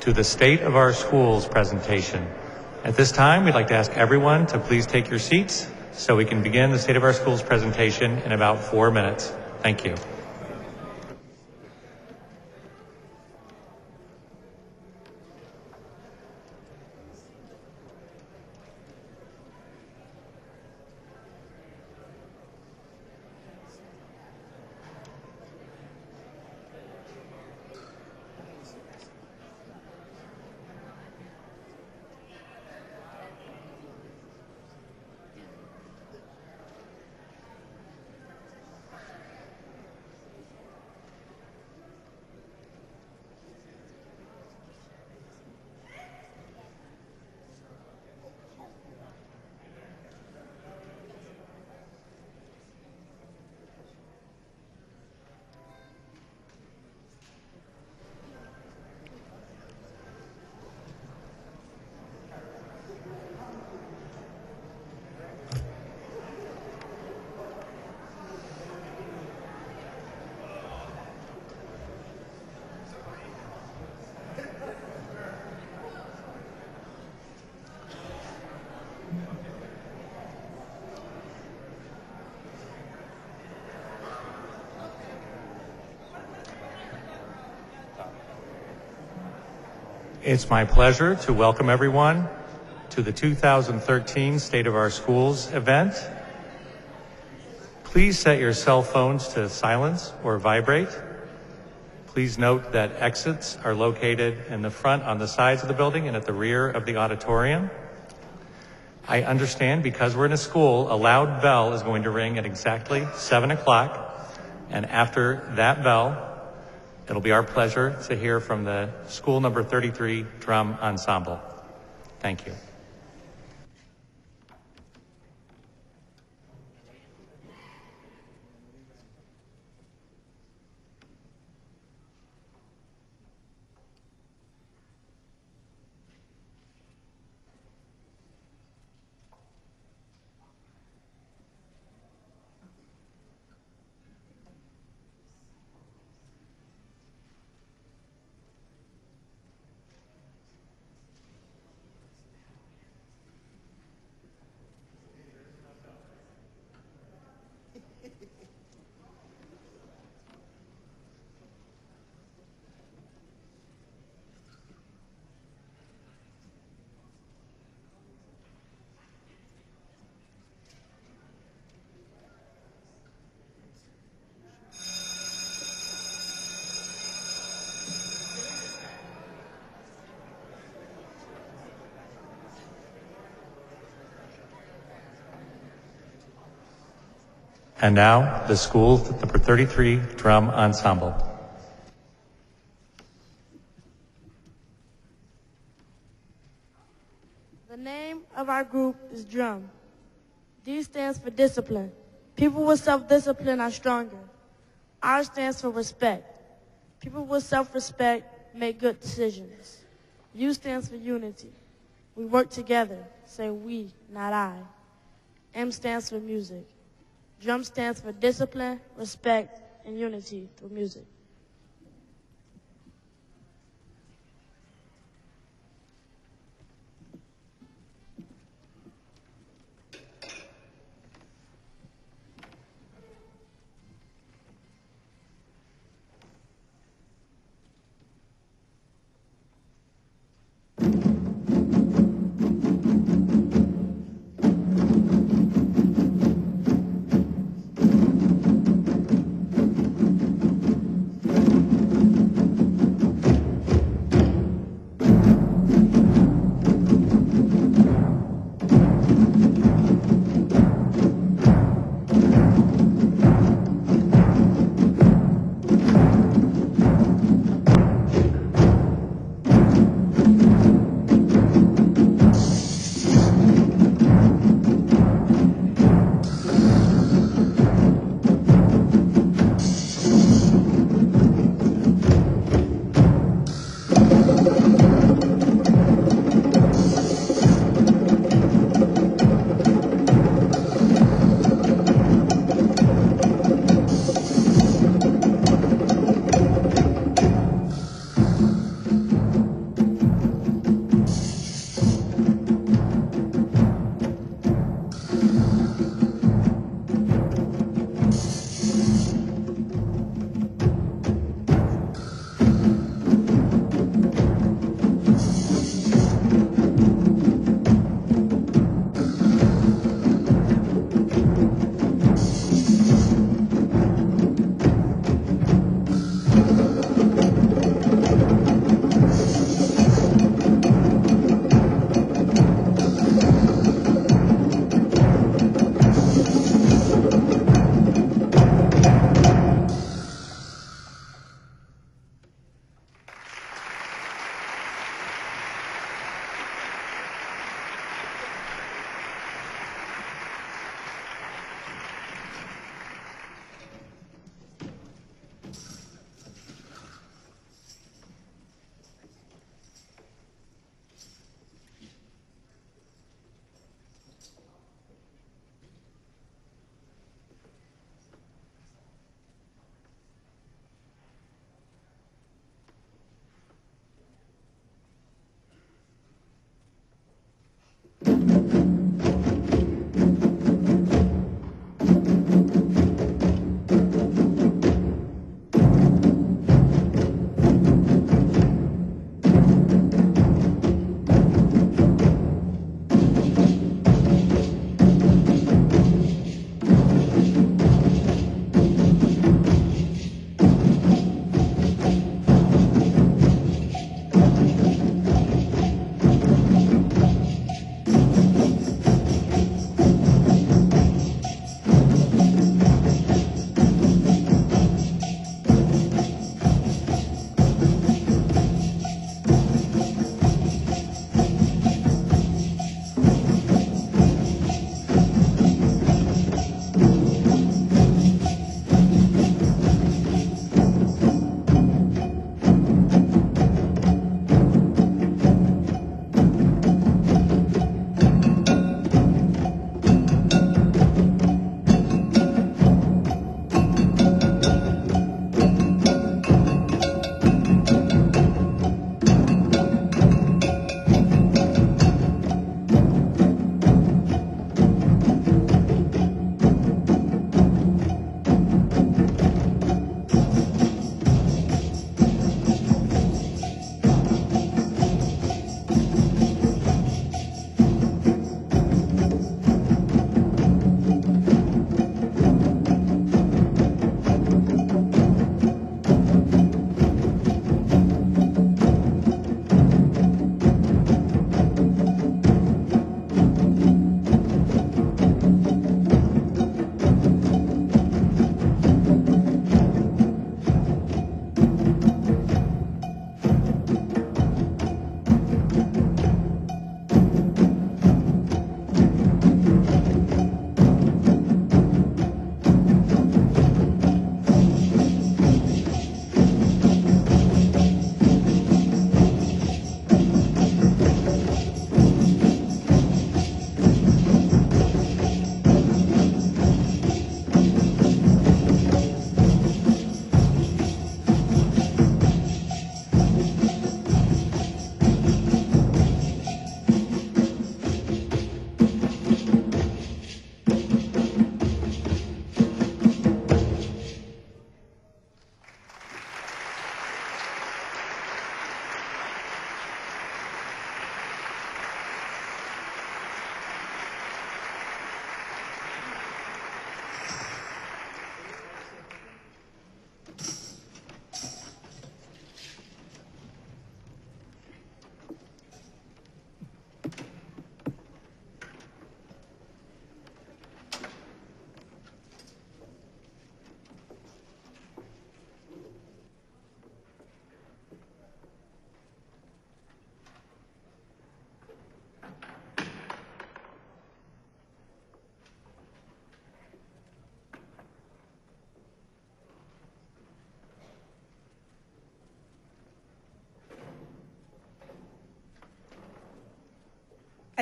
to the State of Our Schools presentation. At this time, we'd like to ask everyone to please take your seats so we can begin the State of Our Schools presentation in about 4 minutes. Thank you. It's my pleasure to welcome everyone to the 2013 State of Our Schools event. Please set your cell phones to silence or vibrate. Please note that exits are located in the front on the sides of the building and at the rear of the auditorium. I understand because we're in a school, a loud bell is going to ring at exactly 7 o'clock. And after that bell, it'll be our pleasure to hear from the School Number 33 Drum Ensemble. Thank you. And now, the School Number 33 Drum Ensemble. The name of our group is Drum. D stands for discipline. People with self-discipline are stronger. R stands for respect. People with self-respect make good decisions. U stands for unity. We work together. Say we, not I. M stands for music. Drum stands for discipline, respect, and unity through music.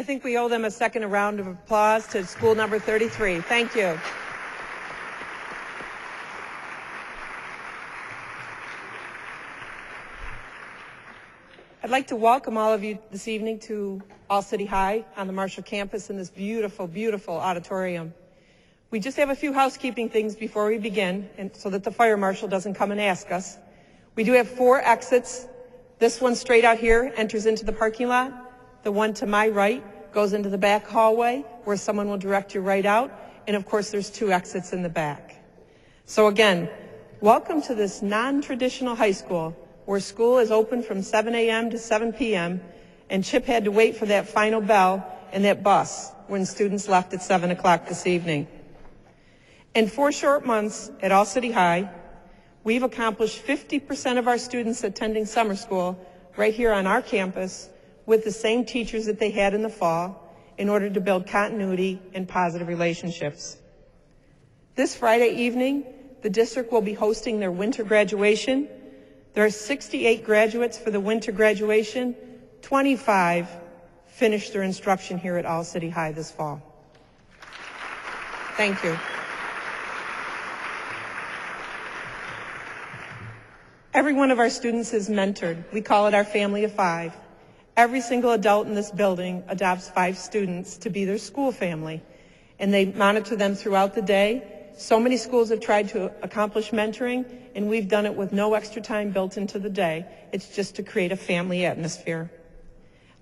I think we owe them a second round of applause to school number 33. Thank you. I'd like to welcome all of you this evening to All City High on the Marshall campus in this beautiful, beautiful auditorium. We just have a few housekeeping things before we begin, and so that the fire marshal doesn't come and ask us. We do have 4 exits. This one straight out here enters into the parking lot. The one to my right goes into the back hallway where someone will direct you right out. And of course, there's 2 exits in the back. So again, welcome to this non-traditional high school where school is open from 7 a.m. to 7 p.m. And Chip had to wait for that final bell and that bus when students left at 7 o'clock this evening. In 4 short months at All City High, we've accomplished 50% of our students attending summer school right here on our campus with the same teachers that they had in the fall in order to build continuity and positive relationships. This Friday evening, the district will be hosting their winter graduation. There are 68 graduates for the winter graduation. 25 finished their instruction here at All City High this fall. Thank you. Every one of our students is mentored. We call it our family of 5. Every single adult in this building adopts 5 students to be their school family, and they monitor them throughout the day. So many schools have tried to accomplish mentoring, and we've done it with no extra time built into the day. It's just to create a family atmosphere.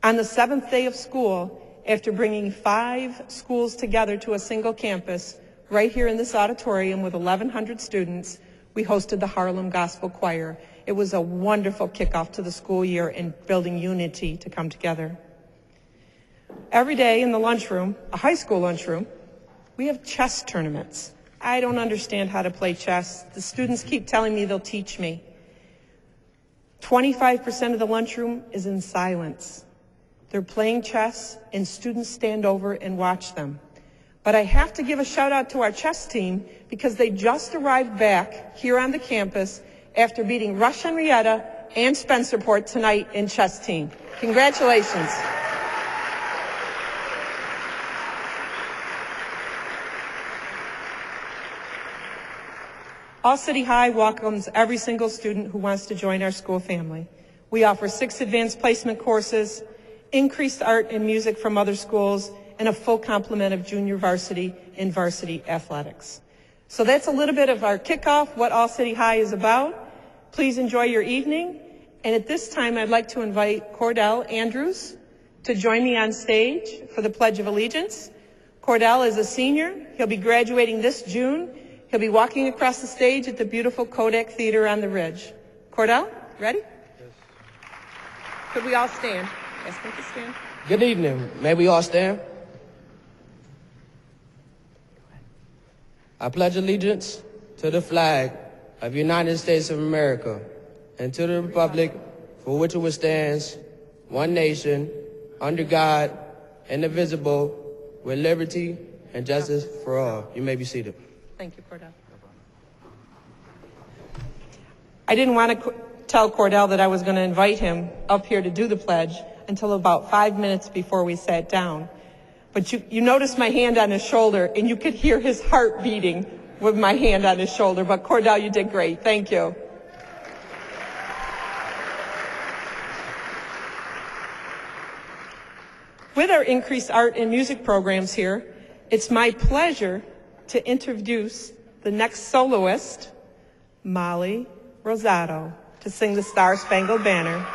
On the 7th day of school, after bringing 5 schools together to a single campus, right here in this auditorium with 1,100 students, we hosted the Harlem Gospel Choir. It was a wonderful kickoff to the school year and building unity to come together. Every day in the lunchroom, a high school lunchroom, we have chess tournaments. I don't understand how to play chess. The students keep telling me they'll teach me. 25% of the lunchroom is in silence. They're playing chess and students stand over and watch them. But I have to give a shout out to our chess team because they just arrived back here on the campus after beating Rush Henrietta and Spencerport tonight in chess team. Congratulations. All City High welcomes every single student who wants to join our school family. We offer 6 advanced placement courses, increased art and music from other schools, and a full complement of junior varsity and varsity athletics. So that's a little bit of our kickoff, what All City High is about. Please enjoy your evening. And at this time, I'd like to invite Cordell Andrews to join me on stage for the Pledge of Allegiance. Cordell is a senior. He'll be graduating this June. He'll be walking across the stage at the beautiful Kodak Theater on the Ridge. Cordell, ready? Yes. Could we all stand? Ask him to stand. Good evening. May we all stand? I pledge allegiance to the flag of the United States of America and to the republic for which it stands, one nation, under God, indivisible, with liberty and justice for all. You may be seated. Thank you, Cordell. I didn't want to tell Cordell that I was going to invite him up here to do the pledge until about 5 minutes before we sat down. But you noticed my hand on his shoulder, and you could hear his heart beating with my hand on his shoulder. But Cordell, you did great. Thank you. With our increased art and music programs here, it's my pleasure to introduce the next soloist, Molly Rosato, to sing the Star Spangled Banner.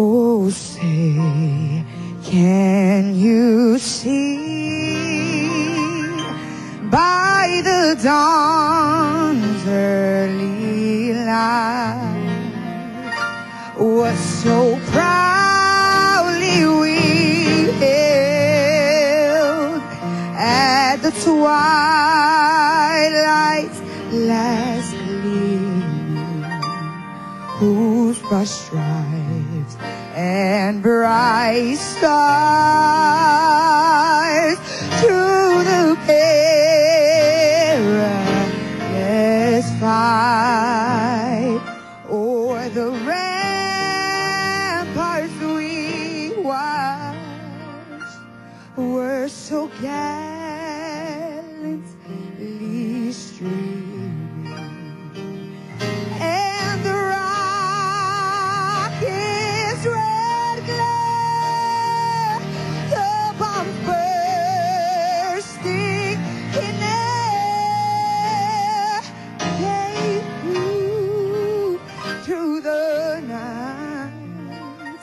Oh, say, can you see by the dawn's early light what so proudly we hailed at the twilight's bright stars to the perilous fight. O'er the ramparts we watched were so gallantly streaming, and the rocket's red glare, the bombs bursting in air, they flew through the night,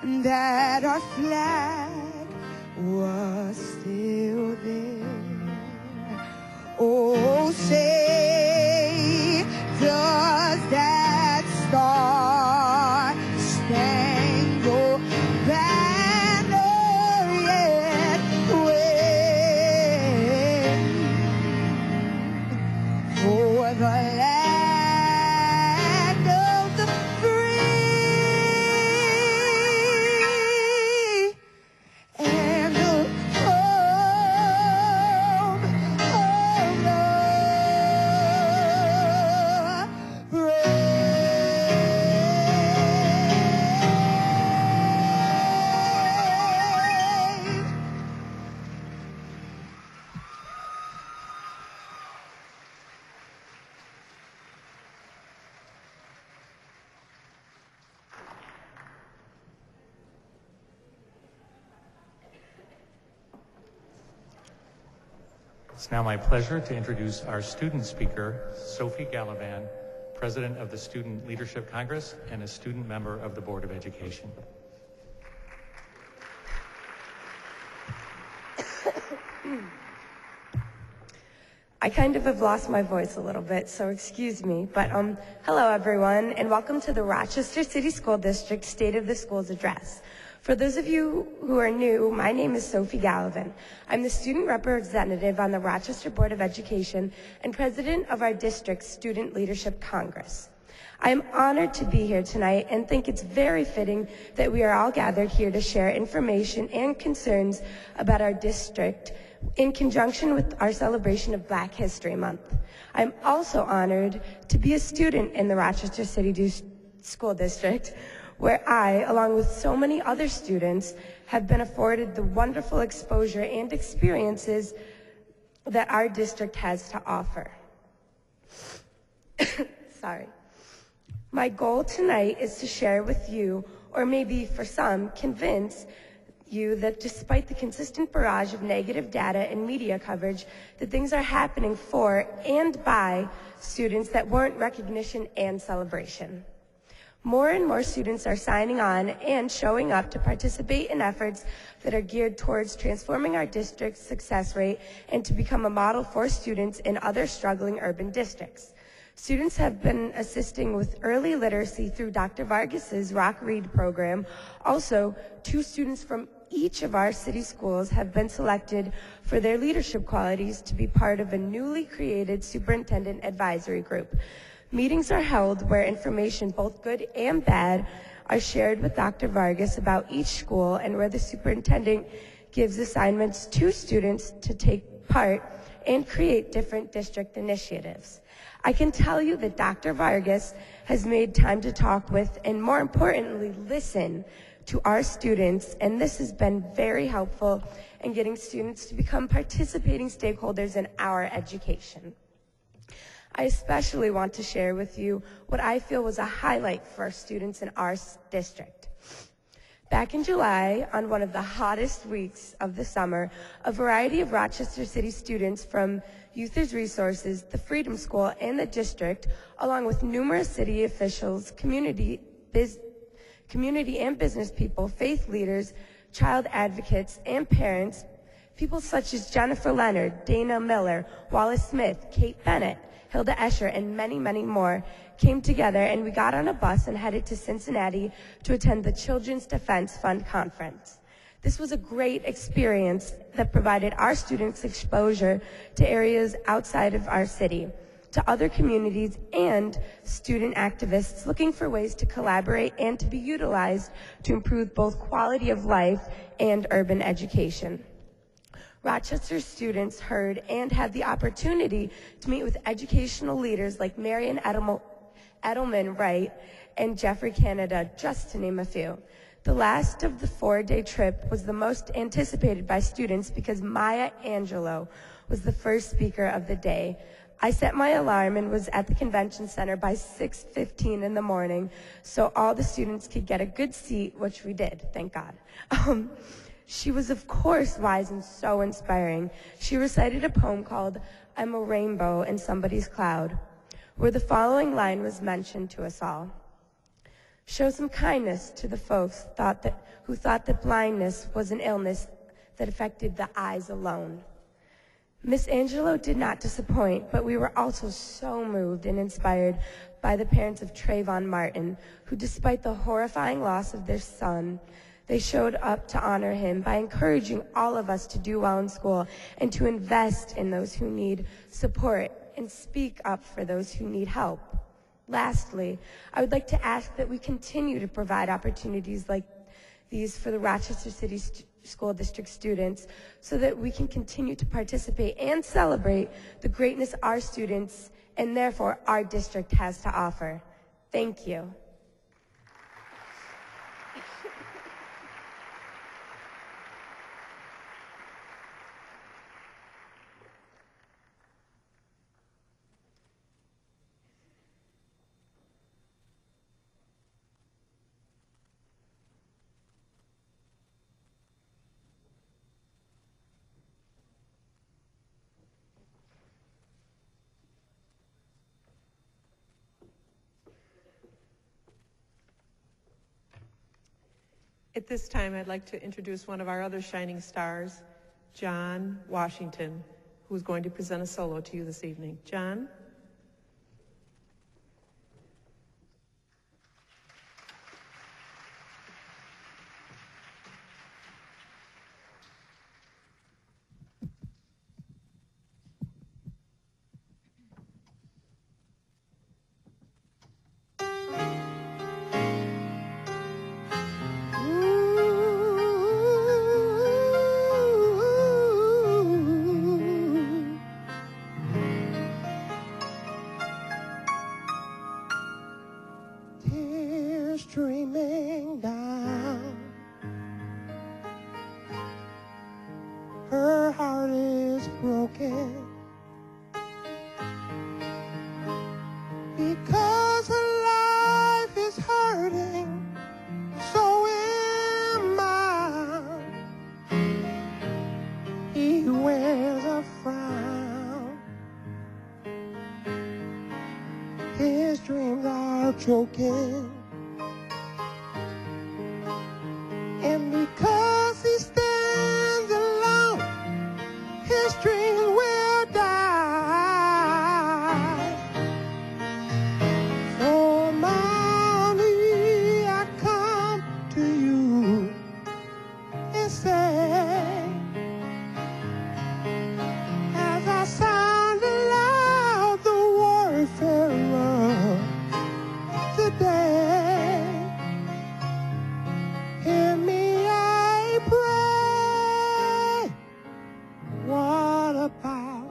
and that our flag was still there. Oh, say, does that star-spangled banner yet wave for the land of the free and the home of the brave? It's now my pleasure to introduce our student speaker, Sophie Gallivan, President of the Student Leadership Congress and a student member of the Board of Education. I kind of have lost my voice a little bit, so excuse me. But hello, everyone, and welcome to the Rochester City School District State of the Schools Address. For those of you who are new, my name is Sophie Gallivan. I'm the student representative on the Rochester Board of Education and president of our district's Student Leadership Congress. I am honored to be here tonight and think it's very fitting that we are all gathered here to share information and concerns about our district in conjunction with our celebration of Black History Month. I'm also honored to be a student in the Rochester City School District, where I, along with so many other students, have been afforded the wonderful exposure and experiences that our district has to offer. Sorry. My goal tonight is to share with you, or maybe for some, convince you that despite the consistent barrage of negative data and media coverage, that things are happening for and by students that warrant recognition and celebration. More and more students are signing on and showing up to participate in efforts that are geared towards transforming our district's success rate and to become a model for students in other struggling urban districts. Students have been assisting with early literacy through Dr. Vargas's Rock Read program. Also, 2 students from each of our city schools have been selected for their leadership qualities to be part of a newly created superintendent advisory group. Meetings are held where information, both good and bad, are shared with Dr. Vargas about each school and where the superintendent gives assignments to students to take part and create different district initiatives. I can tell you that Dr. Vargas has made time to talk with and, more importantly, listen to our students, and this has been very helpful in getting students to become participating stakeholders in our education. I especially want to share with you what I feel was a highlight for our students in our district. Back in July, on one of the hottest weeks of the summer, a variety of Rochester City students from Youthers Resources, the Freedom School, and the district, along with numerous city officials, community and business people, faith leaders, child advocates, and parents, people such as Jennifer Leonard, Dana Miller, Wallace Smith, Kate Bennett, Hilda Escher, and many, many more, came together, and we got on a bus and headed to Cincinnati to attend the Children's Defense Fund Conference. This was a great experience that provided our students exposure to areas outside of our city. to other communities and student activists looking for ways to collaborate and to be utilized to improve both quality of life and urban education. Rochester students heard and had the opportunity to meet with educational leaders like Marian Edelman Wright and Jeffrey Canada, just to name a few. The last of the 4-day trip was the most anticipated by students because Maya Angelou was the first speaker of the day. I set my alarm and was at the convention center by 6:15 in the morning so all the students could get a good seat, which we did, thank God. She was, of course, wise and so inspiring. She recited a poem called I'm a Rainbow in Somebody's Cloud, where the following line was mentioned to us all. Show some kindness to the folks who thought that blindness was an illness that affected the eyes alone. Miss Angelou did not disappoint, but we were also so moved and inspired by the parents of Trayvon Martin, who, despite the horrifying loss of their son, they showed up to honor him by encouraging all of us to do well in school and to invest in those who need support and speak up for those who need help. Lastly, I would like to ask that we continue to provide opportunities like these for the Rochester City School District students so that we can continue to participate and celebrate the greatness our students and therefore our district has to offer. Thank you. At this time, I'd like to introduce one of our other shining stars, John Washington, who is going to present a solo to you this evening. John? Tears streaming down, her heart is broken because her life is hurting, so am I. He wears a frown, his dreams are choking, and because he stands alone, his dreams will die. So, mommy, I come to you and say, as I sound aloud the warfare of today, hear me, I pray. What about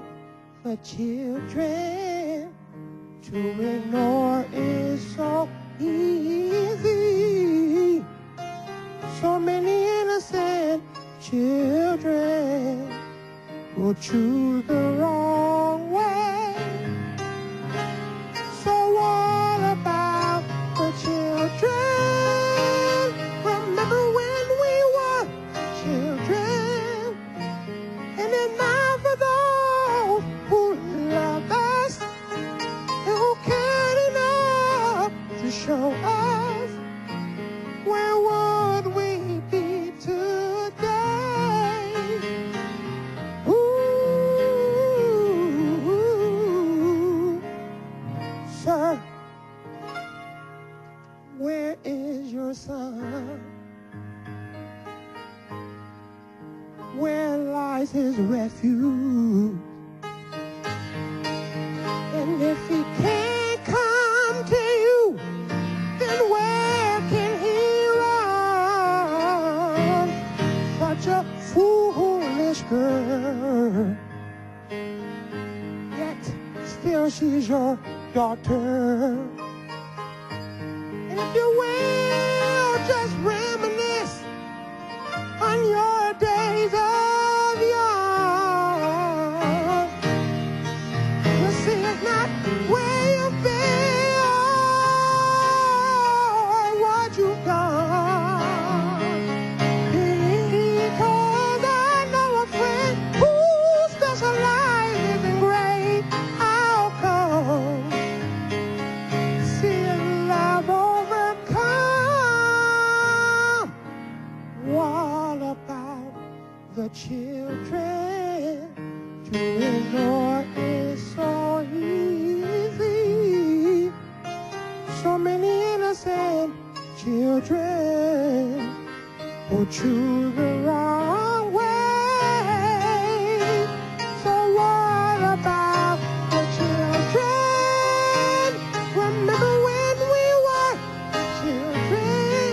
the children? To ignore is so easy. So many innocent children will choose the wrong way. So what about the children? Remember when we were children? And then now for those who love us and who cared enough to show us, where would we be today? Ooh, sir, where is your son? Where lies his refuge? And And if he can't come to you, then where can he run? Such a foolish girl, yet still she's your daughter. And if you will just reminisce on your days of young, you'll see it's not where you've been or what you've done. Because I know a friend who specializes in great outcomes. See love overcome. What about the children? To ignore is so easy. So many innocent children who choose the wrong way. So what about the children? Remember when we were children,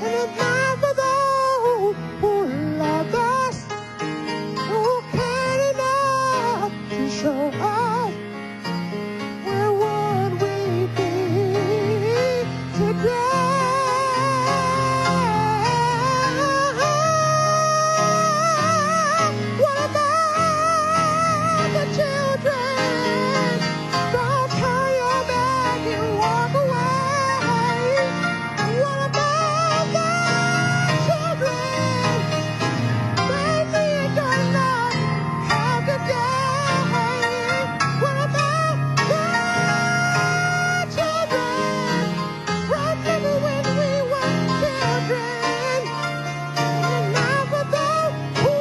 and it's not for those who loved us, who cared enough to show us, where would we be today? What about the children? Don't turn your back and walk away. What about the children? They need your love every day. What about the children? Remember when we were children? And now for those who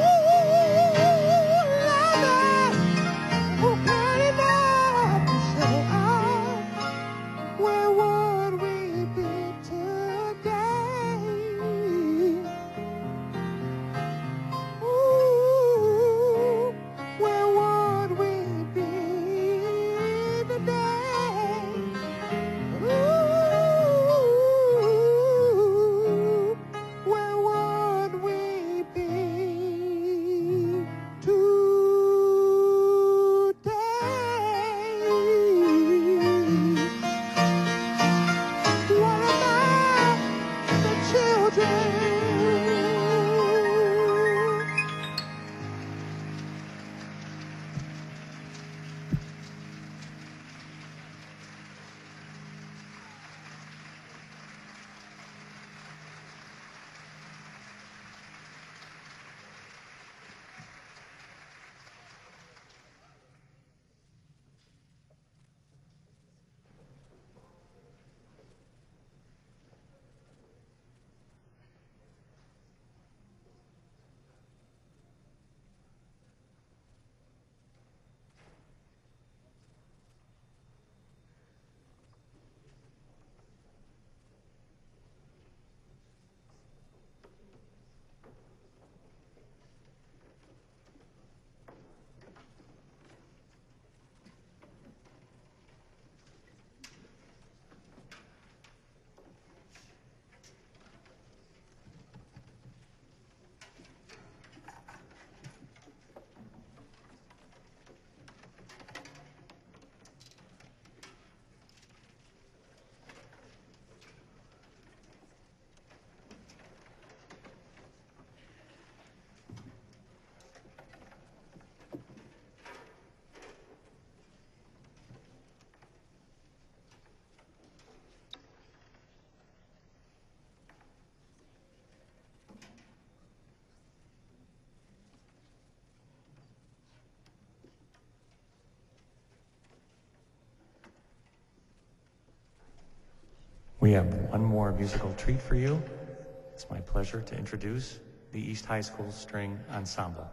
love us, who cared enough to show us, where would we be today? Ooh, where would we be today? Ooh, where would we be today? What about the children? We have one more musical treat for you. It's my pleasure to introduce the East High School String Ensemble.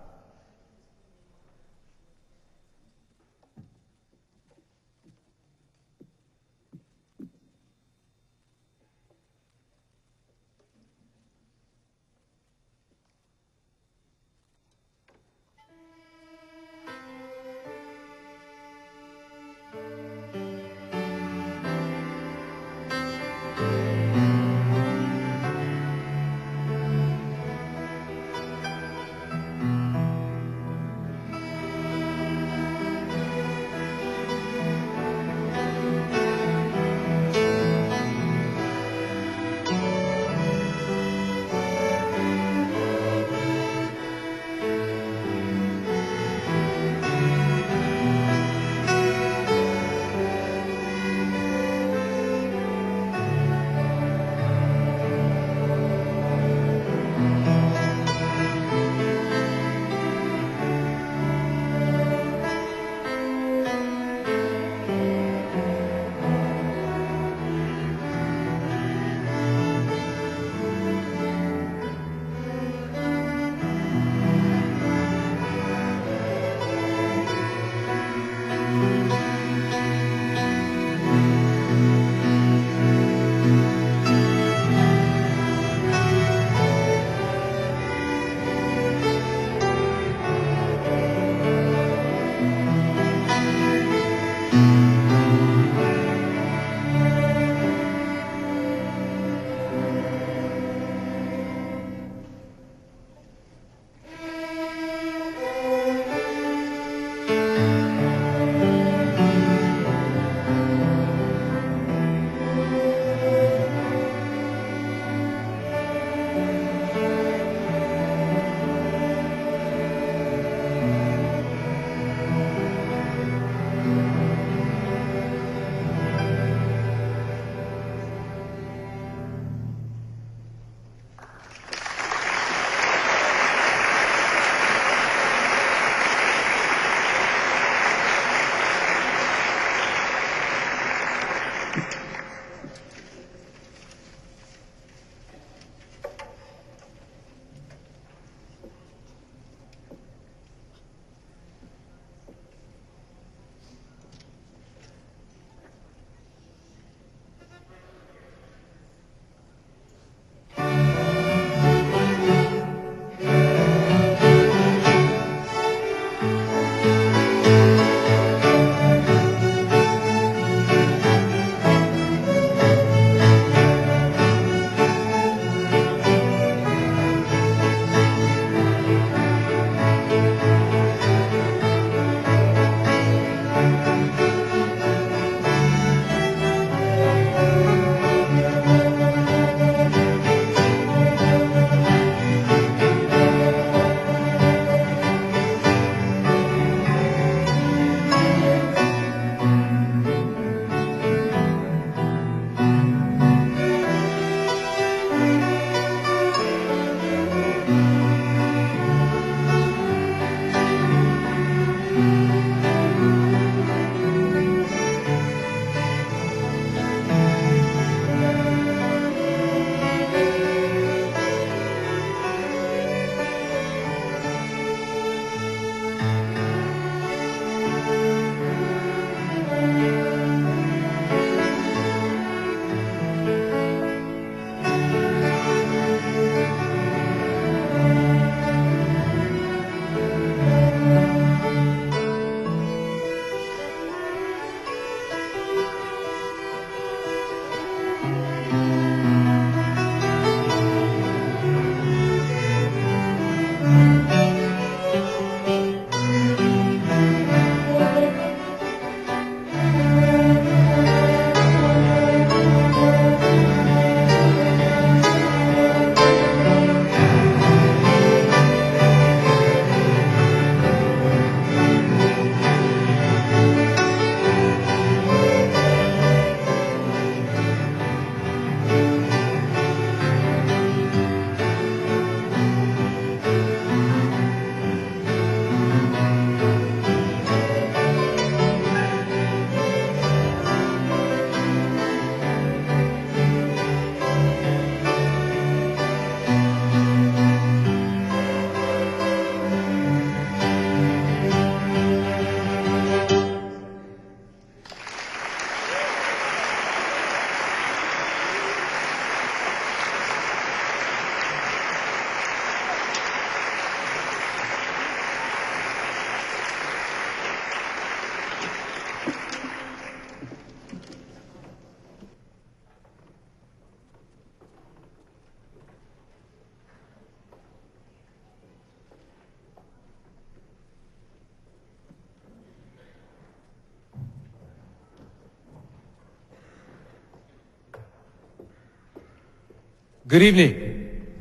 Good evening.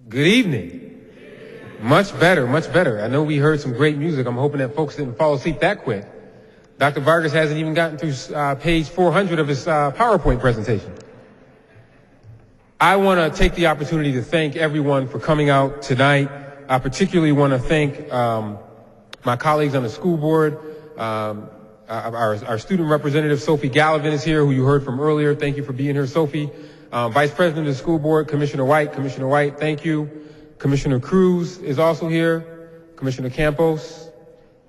Good evening. Much better, much better. I know we heard some great music. I'm hoping that folks didn't fall asleep that quick. Dr. Vargas hasn't even gotten through page 400 of his PowerPoint presentation. I want to take the opportunity to thank everyone for coming out tonight. I particularly want to thank my colleagues on the school board. Our student representative, Sophie Gallivan, is here, who you heard from earlier. Thank you for being here, Sophie. Vice President of the school board, Commissioner White. Commissioner White, thank you. Commissioner Cruz is also here. Commissioner Campos,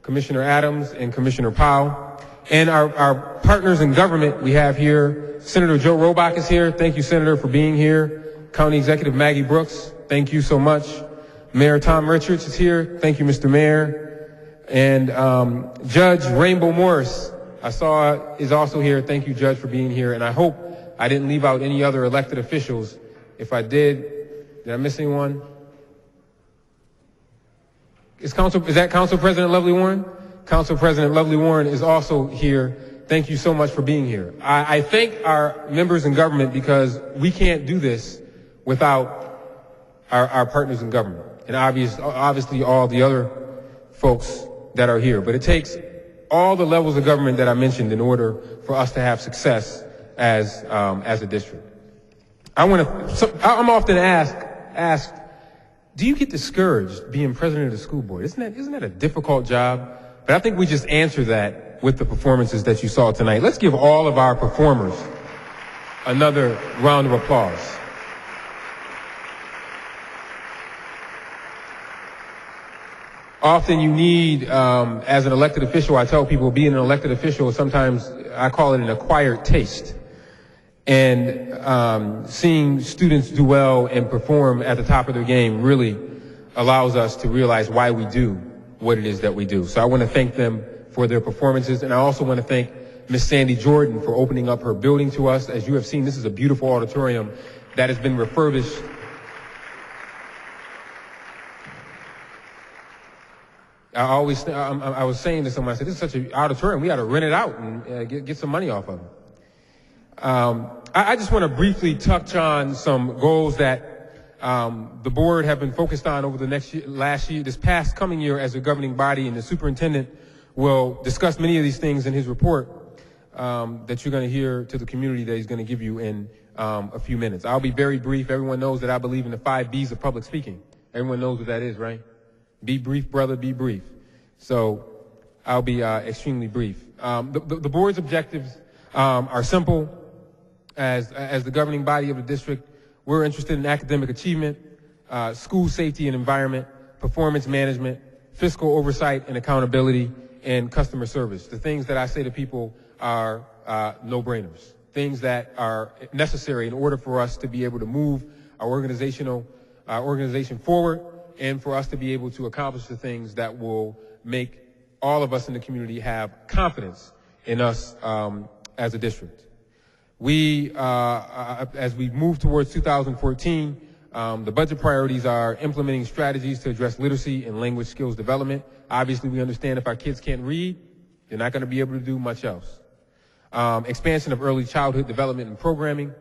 Commissioner Adams, and Commissioner Powell. And our partners in government we have here, Senator Joe Robach is here. Thank you, Senator, for being here. County Executive Maggie Brooks, thank you so much. Mayor Tom Richards is here. Thank you, Mr. Mayor. And Judge Rainbow Morris, I saw, is also here. Thank you, Judge, for being here. And I hope I didn't leave out any other elected officials. If I did I miss anyone? Is that Council President Lovely Warren? Council President Lovely Warren is also here. Thank you so much for being here. I thank our members in government because we can't do this without our partners in government and obviously all the other folks that are here. But it takes all the levels of government that I mentioned in order for us to have success as a district. I'm often asked, do you get discouraged being president of the school board? Isn't that a difficult job? But I think we just answer that with the performances that you saw tonight. Let's give all of our performers another round of applause. Often you need, as an elected official, I tell people being an elected official, sometimes I call it an acquired taste. And seeing students do well and perform at the top of their game really allows us to realize why we do what it is that we do. So I want to thank them for their performances, and I also want to thank Miss Sandy Jordan for opening up her building to us. As you have seen, this is a beautiful auditorium that has been refurbished. I was saying to someone, I said, this is such an auditorium, we got to rent it out and get some money off of it. I just want to briefly touch on some goals that the board have been focused on over the this past coming year as a governing body, and the superintendent will discuss many of these things in his report that you're going to hear to the community that he's going to give you in a few minutes. I'll be very brief. Everyone knows that I believe in the 5 B's of public speaking. Everyone knows what that is, right? Be brief, brother, be brief. So I'll be extremely brief. The board's objectives are simple. As the governing body of the district, we're interested in academic achievement, school safety and environment, performance management, fiscal oversight and accountability, and customer service. The things that I say to people are no-brainers, things that are necessary in order for us to be able to move our organization forward and for us to be able to accomplish the things that will make all of us in the community have confidence in us as a district. As we move towards 2014, the budget priorities are implementing strategies to address literacy and language skills development. Obviously, we understand if our kids can't read, they're not going to be able to do much else. Expansion of early childhood development and programming,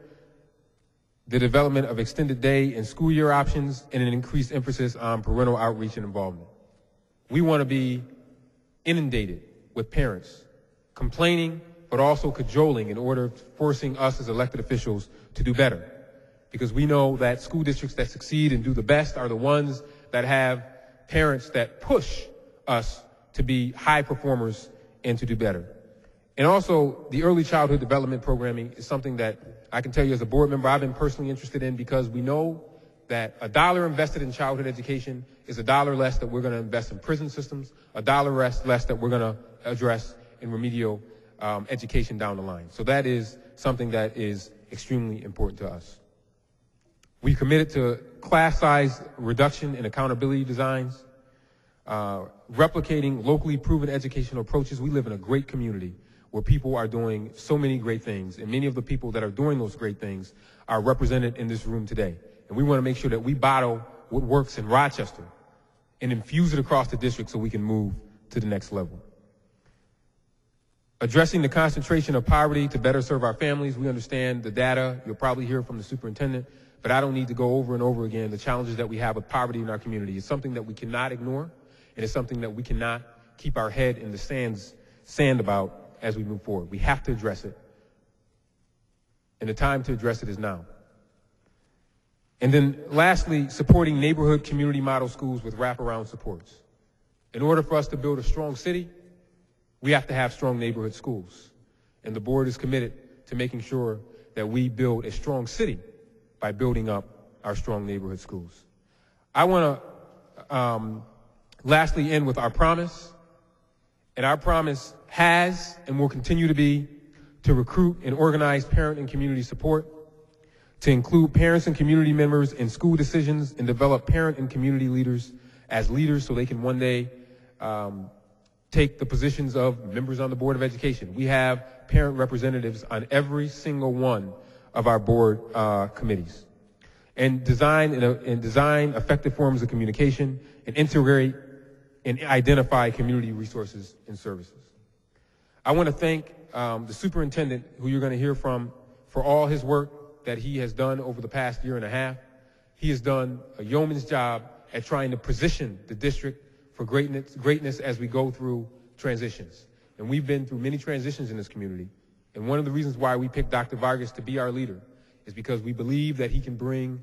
the development of extended day and school year options, and an increased emphasis on parental outreach and involvement. We want to be inundated with parents complaining, but also cajoling in order forcing us as elected officials to do better. Because we know that school districts that succeed and do the best are the ones that have parents that push us to be high performers and to do better. And also, the early childhood development programming is something that I can tell you as a board member I've been personally interested in, because we know that $1 invested in childhood education is $1 less that we're going to invest in prison systems, $1 less that we're going to address in remedial education down the line. So that is something that is extremely important to us. We committed to class size reduction and accountability designs, replicating locally proven educational approaches. We live in a great community where people are doing so many great things, and many of the people that are doing those great things are represented in this room today. And we want to make sure that we bottle what works in Rochester and infuse it across the district so we can move to the next level. Addressing the concentration of poverty to better serve our families. We understand the data. You'll probably hear from the superintendent, but I don't need to go over and over again the challenges that we have with poverty in our community. It's something that we cannot ignore, and it's something that we cannot keep our head in the sand about as we move forward. We have to address it, and the time to address it is now. And then lastly, supporting neighborhood community model schools with wraparound supports. In order for us to build a strong city, we have to have strong neighborhood schools. And the board is committed to making sure that we build a strong city by building up our strong neighborhood schools. I want to lastly end with our promise. And our promise has and will continue to be to recruit and organize parent and community support, to include parents and community members in school decisions, and develop parent and community leaders as leaders so they can one day take the positions of members on the Board of Education. We have parent representatives on every single one of our board committees. And design effective forms of communication and integrate and identify community resources and services. I want to thank the superintendent, who you're going to hear from, for all his work that he has done over the past year and a half. He has done a yeoman's job at trying to position the district for greatness as we go through transitions. And we've been through many transitions in this community. And one of the reasons why we picked Dr. Vargas to be our leader is because we believe that he can bring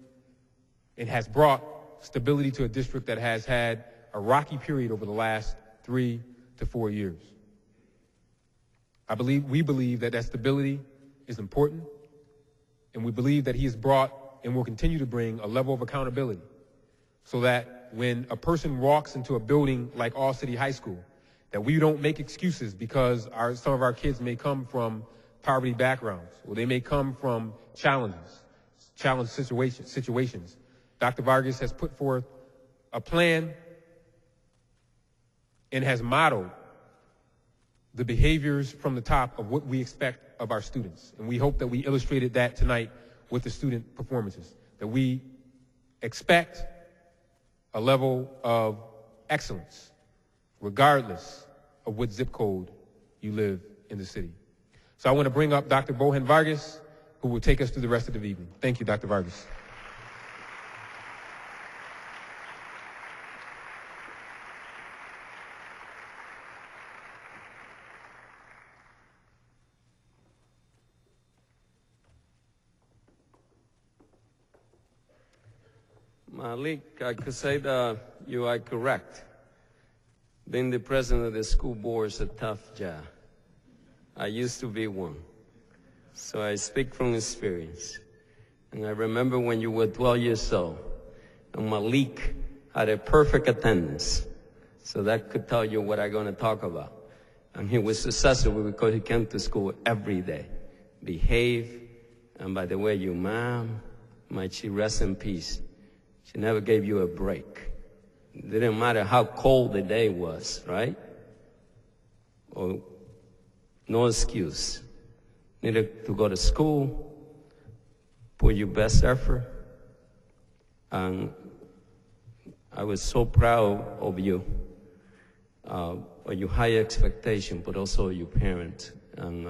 and has brought stability to a district that has had a rocky period over the last 3 to 4 years. We believe that stability is important, and we believe that he has brought and will continue to bring a level of accountability so that when a person walks into a building like All City High School, that we don't make excuses because some of our kids may come from poverty backgrounds, or they may come from challenge situations. Dr. Vargas has put forth a plan and has modeled the behaviors from the top of what we expect of our students. And we hope that we illustrated that tonight with the student performances, that we expect a level of excellence regardless of what zip code you live in the city. So I want to bring up Dr. Bohan Vargas, who will take us through the rest of the evening. Thank you, Dr. Vargas. Malik, I could say that you are correct. Being the president of the school board is a tough job. I used to be one. So I speak from experience. And I remember when you were 12 years old, and Malik had a perfect attendance. So that could tell you what I'm going to talk about. And he was successful because he came to school every day, behaved, and by the way, your mom, might she rest in peace, she never gave you a break. It didn't matter how cold the day was, right? Or no excuse. Needed to go to school, put your best effort, and I was so proud of you, of your high expectation, but also your parents, and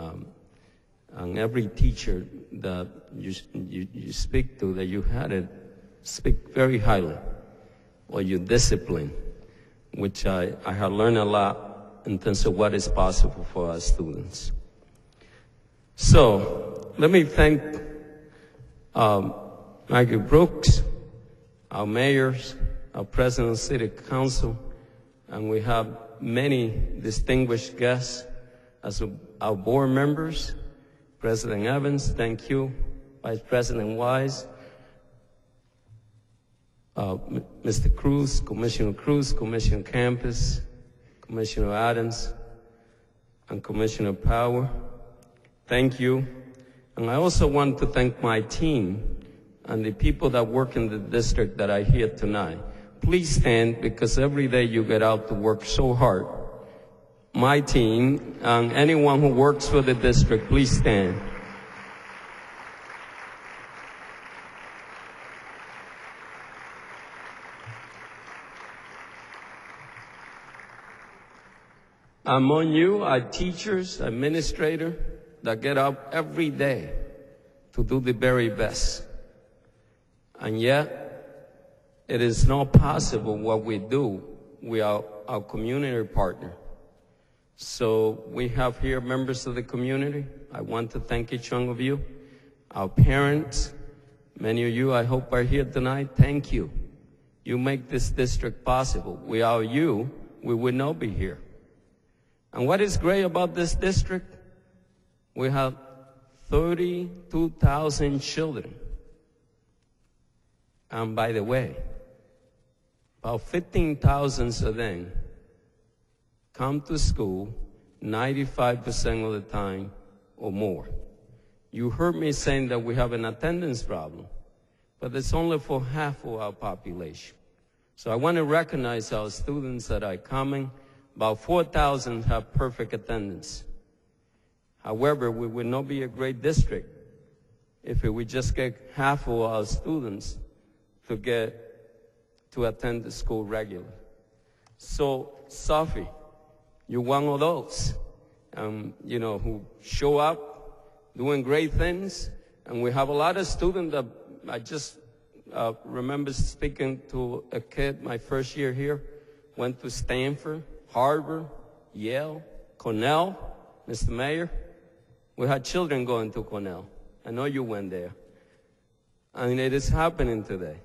every teacher that you speak to, that you had it, speak very highly, or your discipline, which I have learned a lot in terms of what is possible for our students. So let me thank Maggie Brooks, our mayors, our president of city council, and we have many distinguished guests as our board members. President Evans, thank you. Vice President Wise, Mr. Cruz, Commissioner Campus, Commissioner Adams, and Commissioner Power. Thank you. And I also want to thank my team and the people that work in the district that are here tonight. Please stand, because every day you get out to work so hard. My team and anyone who works for the district, please stand. Among you are teachers, administrators that get up every day to do the very best. And yet, it is not possible what we do without our community partner. So we have here members of the community. I want to thank each one of you. Our parents, many of you I hope are here tonight. Thank you. You make this district possible. Without you, we would not be here. And what is great about this district? We have 32,000 children. And by the way, about 15,000 of them come to school 95% of the time or more. You heard me saying that we have an attendance problem, but it's only for half of our population. So I want to recognize our students that are coming. About 4,000 have perfect attendance. However, we would not be a great district if we just get half of our students to attend the school regularly. So, Sophie, you're one of those, who show up doing great things. And we have a lot of students that I just remember speaking to a kid my first year here, went to Stanford, Harvard, Yale, Cornell, Mr. Mayor. We had children going to Cornell. I know you went there. And it is happening today.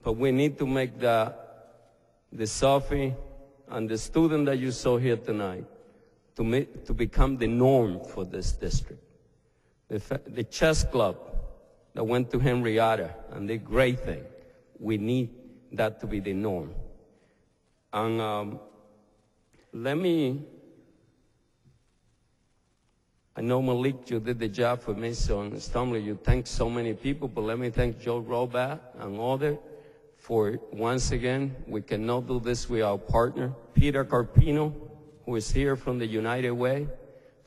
But we need to make the Sophie and the student that you saw here tonight to become the norm for this district. The chess club that went to Henrietta and the great thing, we need that to be the norm. And I know Malik, you did the job for me, so in Stumley, you thanked so many people, but let me thank Joe Robat and others for, once again, we cannot do this with our partner, Peter Carpino, who is here from the United Way.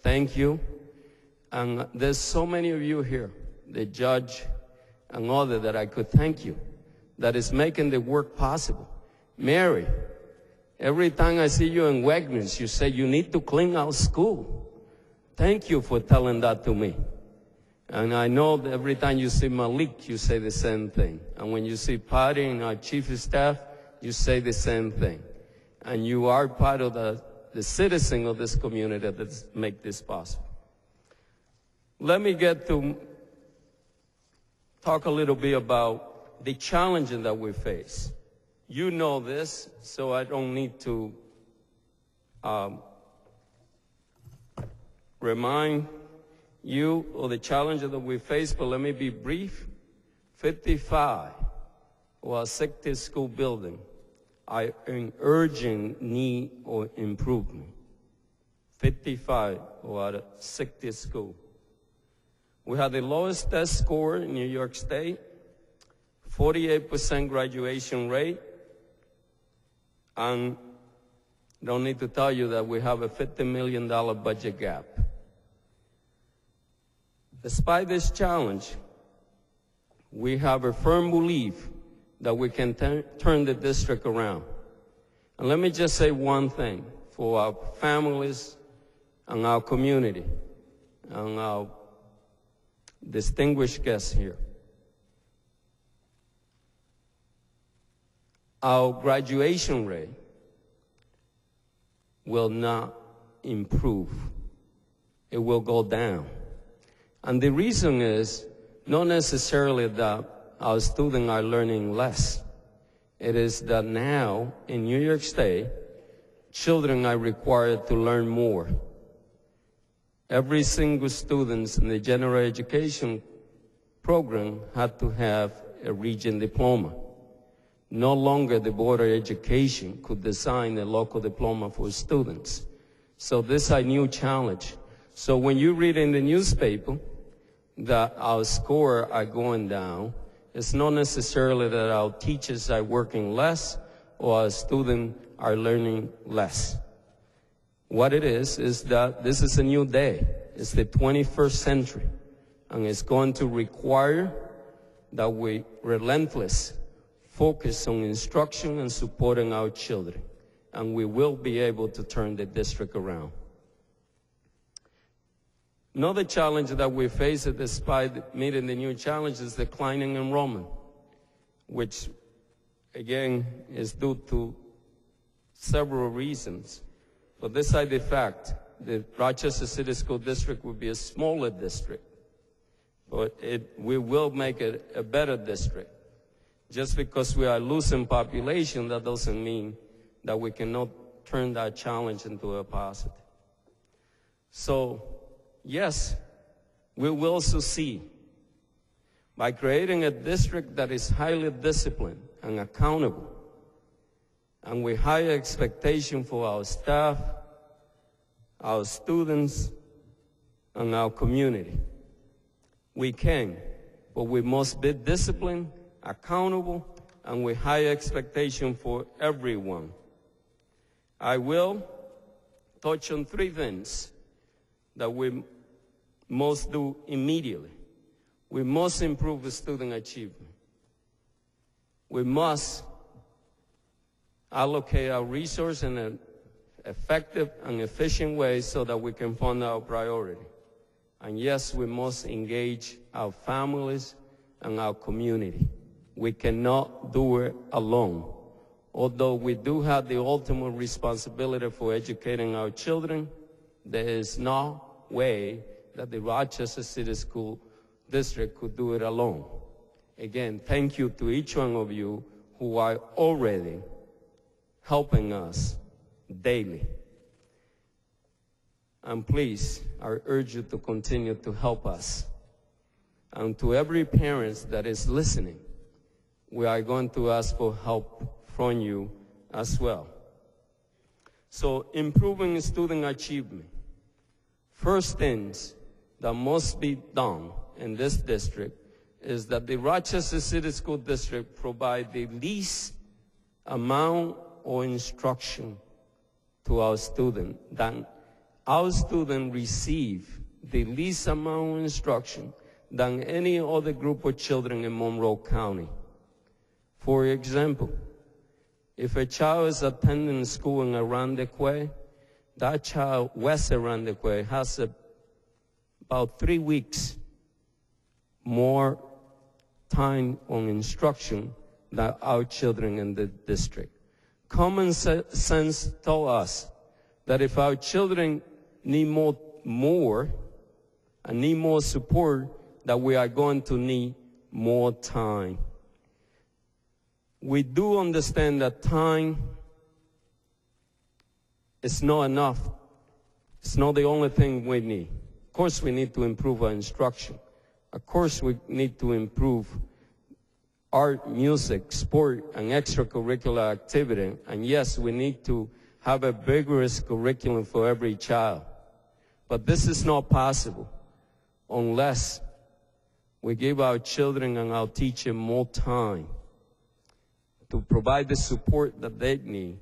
Thank you. And there's so many of you here, the judge and others that I could thank you, that is making the work possible. Mary, every time I see you in Wegmans, you say you need to clean our school. Thank you for telling that to me. And I know that every time you see Malik, you say the same thing. And when you see Patty and our chief of staff, you say the same thing. And you are part of the citizen of this community that make this possible. Let me get to talk a little bit about the challenges that we face. You know this, so I don't need to remind you of the challenges that we face, but let me be brief. 55 of our 60 school buildings are in urgent need of improvement. 55 of our 60 schools. We have the lowest test score in New York State, 48% graduation rate, and don't need to tell you that we have a $50 million budget gap. Despite this challenge, we have a firm belief that we can turn the district around. And let me just say one thing for our families and our community and our distinguished guests here. Our graduation rate will not improve. It will go down. And the reason is not necessarily that our students are learning less. It is that now in New York State, children are required to learn more. Every single student in the general education program had to have a region diploma. No longer the Board of Education could design a local diploma for students. So this is a new challenge. So when you read in the newspaper that our scores are going down, it's not necessarily that our teachers are working less or our students are learning less. What it is that this is a new day. It's the 21st century, and it's going to require that we relentless focus on instruction and supporting our children. and we will be able to turn the district around. Another challenge that we face despite meeting the new challenge is declining enrollment, which again is due to several reasons. But beside the fact, the Rochester City School District will be a smaller district, but we will make it a better district. Just because we are losing population, that doesn't mean that we cannot turn that challenge into a positive. So, yes, we will succeed by creating a district that is highly disciplined and accountable, and with high expectation for our staff, our students, and our community. We can, but we must be disciplined, accountable, and with high expectation for everyone. I will touch on three things that we must do immediately. We must improve the student achievement. We must allocate our resources in an effective and efficient way so that we can fund our priority. And yes, we must engage our families and our community. We cannot do it alone. Although we do have the ultimate responsibility for educating our children, there is no way that the Rochester City School District could do it alone. Again, thank you to each one of you who are already helping us daily. And please, I urge you to continue to help us. And to every parent that is listening, we are going to ask for help from you as well. So, improving student achievement. First things that must be done in this district is that the Rochester City School District provide the least amount of instruction to our student, that our students receive the least amount of instruction than any other group of children in Monroe County. For example, if a child is attending school in Arundequay, that child, West Arundequay, has about 3 weeks more time on instruction than our children in the district. Common sense tells us that if our children need more and need more support, that we are going to need more time. We do understand that time is not enough. It's not the only thing we need. Of course, we need to improve our instruction. Of course, we need to improve art, music, sport, and extracurricular activity. And yes, we need to have a vigorous curriculum for every child. But this is not possible unless we give our children and our teachers more time to provide the support that they need.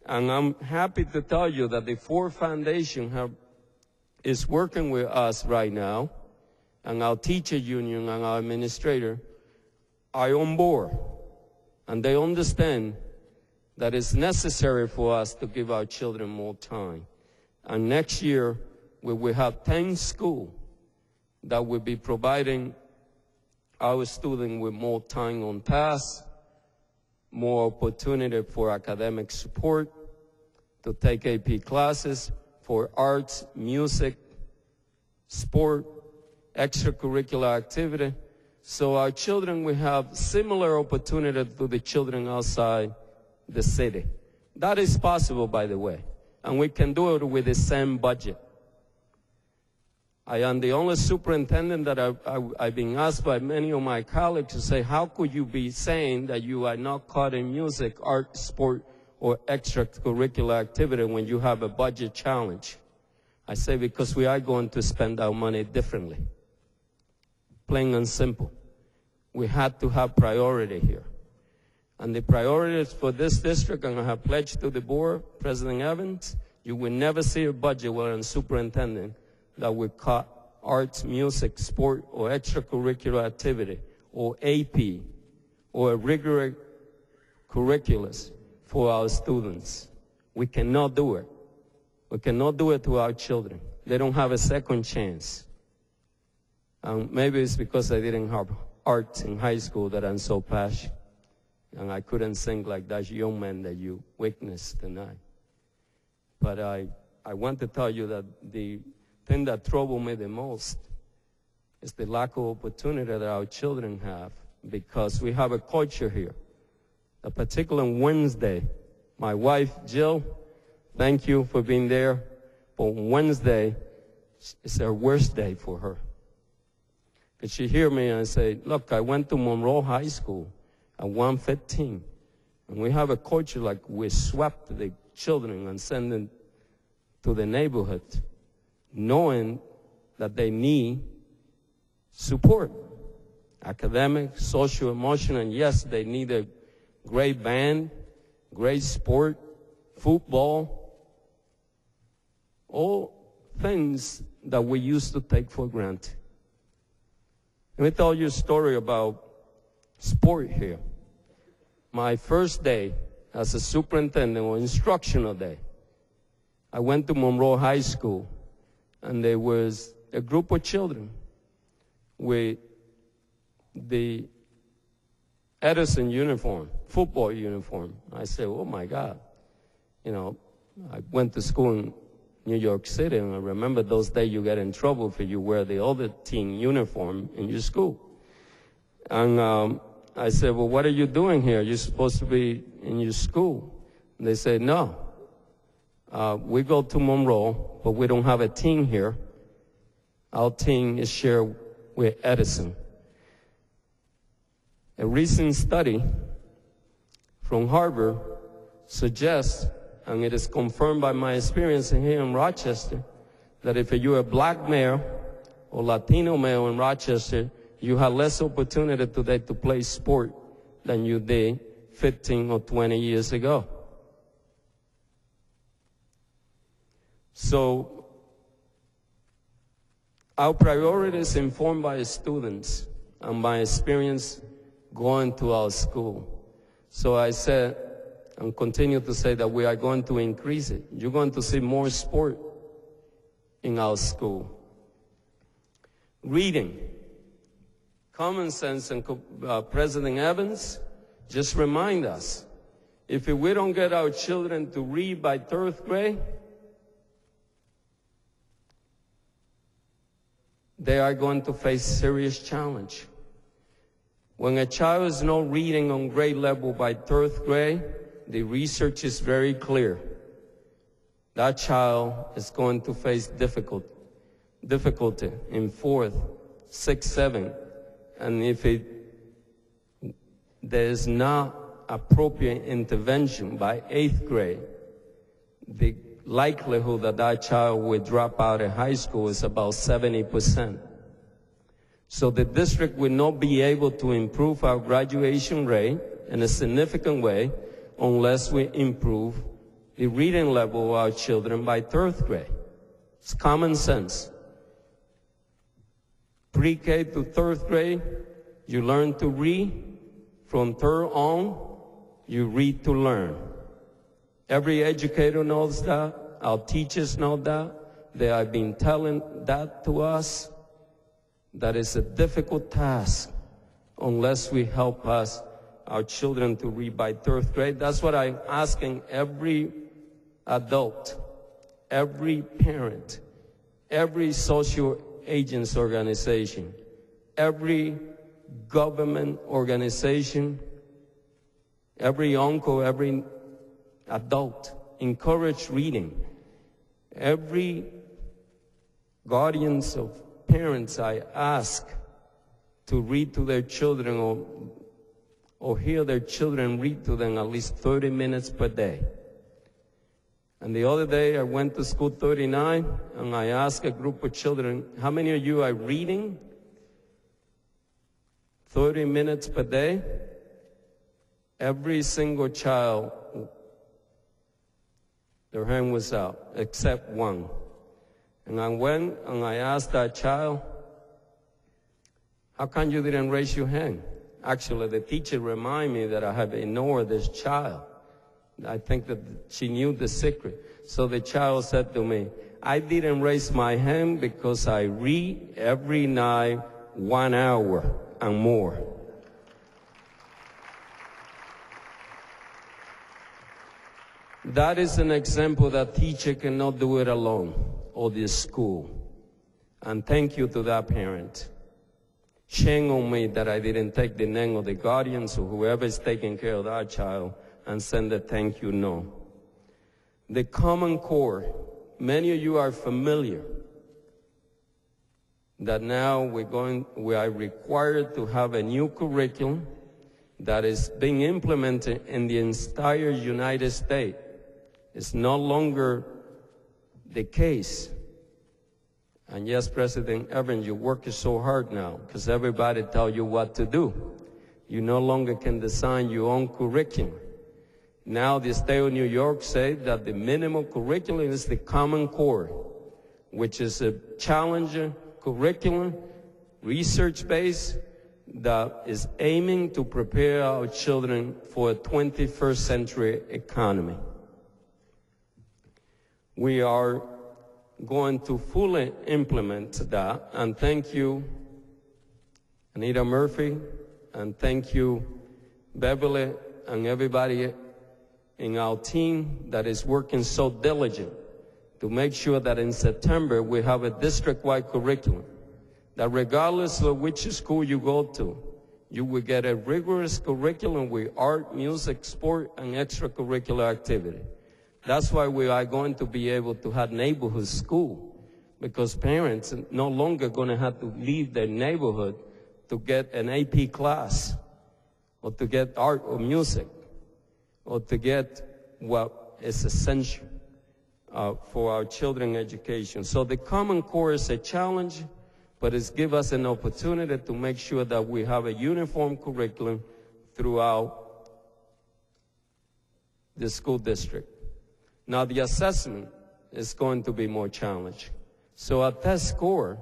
And I'm happy to tell you that the Ford Foundation is working with us right now, and our teacher union and our administrator are on board, and they understand that it's necessary for us to give our children more time. And next year, we will have 10 schools that will be providing our students with more time on task, more opportunity for academic support, to take AP classes, for arts, music, sport, extracurricular activity. So our children will have similar opportunity to the children outside the city. That is possible, by the way, and we can do it with the same budget. I am the only superintendent that I've been asked by many of my colleagues to say, how could you be saying that you are not cutting music, art, sport, or extracurricular activity when you have a budget challenge? I say, because we are going to spend our money differently. Plain and simple. We had to have priority here. And the priorities for this district, and I have pledged to the board, President Evans, you will never see a budget where a superintendent that will cut arts, music, sport, or extracurricular activity, or AP, or rigorous curriculums for our students. We cannot do it. We cannot do it to our children. They don't have a second chance. Maybe it's because I didn't have art in high school that I'm so passionate. And I couldn't sing like that young man that you witnessed tonight. But I want to tell you that the thing that troubled me the most is the lack of opportunity that our children have, because we have a culture here. A particular Wednesday, my wife, Jill, thank you for being there, but Wednesday is her worst day for her. Because she hear me and say, look, I went to Monroe High School at 1:15, and we have a culture like we swept the children and send them to the neighborhood, knowing that they need support, academic, social, emotional, and yes, they need a great band, great sport, football, all things that we used to take for granted. Let me tell you a story about sport here. My first day as a superintendent, or instructional day, I went to Monroe High School, and there was a group of children with the Edison uniform, football uniform. I said, oh my God. You know, I went to school in New York City, and I remember those days you get in trouble if you wear the other team uniform in your school. And I said, well, what are you doing here? You're supposed to be in your school. And they said, no. We go to Monroe, but we don't have a team here. Our team is shared with Edison. A recent study from Harvard suggests, and it is confirmed by my experience here in Rochester, that if you're a black male or Latino male in Rochester, you have less opportunity today to play sport than you did 15 or 20 years ago. So our priorities informed by students and my experience going to our school. So I said, and continue to say, that we are going to increase it. You're going to see more sport in our school. Reading. Common sense, and President Evans just remind us, if we don't get our children to read by 3rd grade, they are going to face serious challenge. When a child is not reading on grade level by 3rd grade, the research is very clear. That child is going to face difficulty in 4th, 6th, 7th. And if there is not appropriate intervention by 8th grade, the likelihood that that child will drop out of high school is about 70%. So the district will not be able to improve our graduation rate in a significant way unless we improve the reading level of our children by 3rd grade. It's common sense. Pre-K to 3rd grade, you learn to read. From 3rd on, you read to learn. Every educator knows that. Our teachers know that. They have been telling that to us. That is a difficult task unless we help our children to read by 3rd grade. That's what I'm asking every adult, every parent, every social agents organization, every government organization, every uncle, every adult. Encourage reading. Every guardians of parents I ask to read to their children or hear their children read to them at least 30 minutes per day. And the other day I went to school 39 and I asked a group of children, how many of you are reading 30 minutes per day? Every single child, their hand was up, except one. And I went and I asked that child, how come you didn't raise your hand? Actually, the teacher reminded me that I had ignored this child. I think that she knew the secret. So the child said to me, I didn't raise my hand because I read every night 1 hour and more. That is an example that teacher cannot do it alone, or the school. And thank you to that parent. Shame on me that I didn't take the name of the guardians or whoever is taking care of that child and send a thank you note. The Common Core, many of you are familiar that now we are required to have a new curriculum that is being implemented in the entire United States. It's no longer the case. And yes, President Evans, you work so hard now because everybody tell you what to do. You no longer can design your own curriculum. Now the state of New York said that the minimum curriculum is the Common Core, which is a challenging curriculum, research-based, that is aiming to prepare our children for a 21st century economy. We are going to fully implement that, and thank you, Anita Murphy, and thank you, Beverly, and everybody in our team that is working so diligent to make sure that in September we have a district-wide curriculum, that regardless of which school you go to, you will get a rigorous curriculum with art, music, sport, and extracurricular activity. That's why we are going to be able to have neighborhood school, because parents are no longer going to have to leave their neighborhood to get an AP class, or to get art or music, or to get what is essential for our children's education. So the Common Core is a challenge, but it's give us an opportunity to make sure that we have a uniform curriculum throughout the school district. Now the assessment is going to be more challenging. So a test score,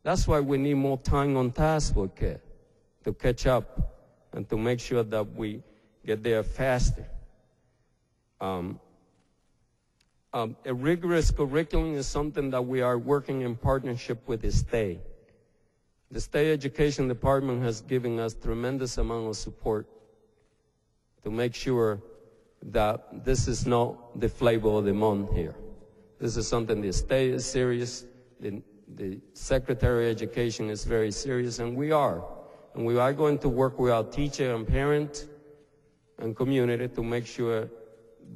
that's why we need more time on task for kids to catch up and to make sure that we get there faster. A rigorous curriculum is something that we are working in partnership with the state. The state education department has given us tremendous amount of support to make sure that this is not the flavor of the month here. This is something the state is serious, the Secretary of Education is very serious, and we are. And we are going to work with our teacher and parent and community to make sure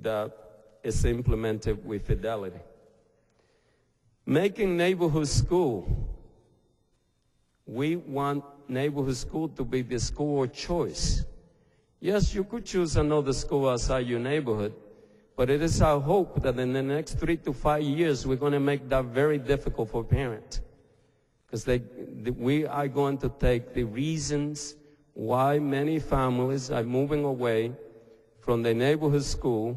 that it's implemented with fidelity. Making neighborhood school. We want neighborhood school to be the school of choice. Yes, you could choose another school outside your neighborhood, but it is our hope that in the next 3 to 5 years, we're going to make that very difficult for parents. Because we are going to take the reasons why many families are moving away from their neighborhood school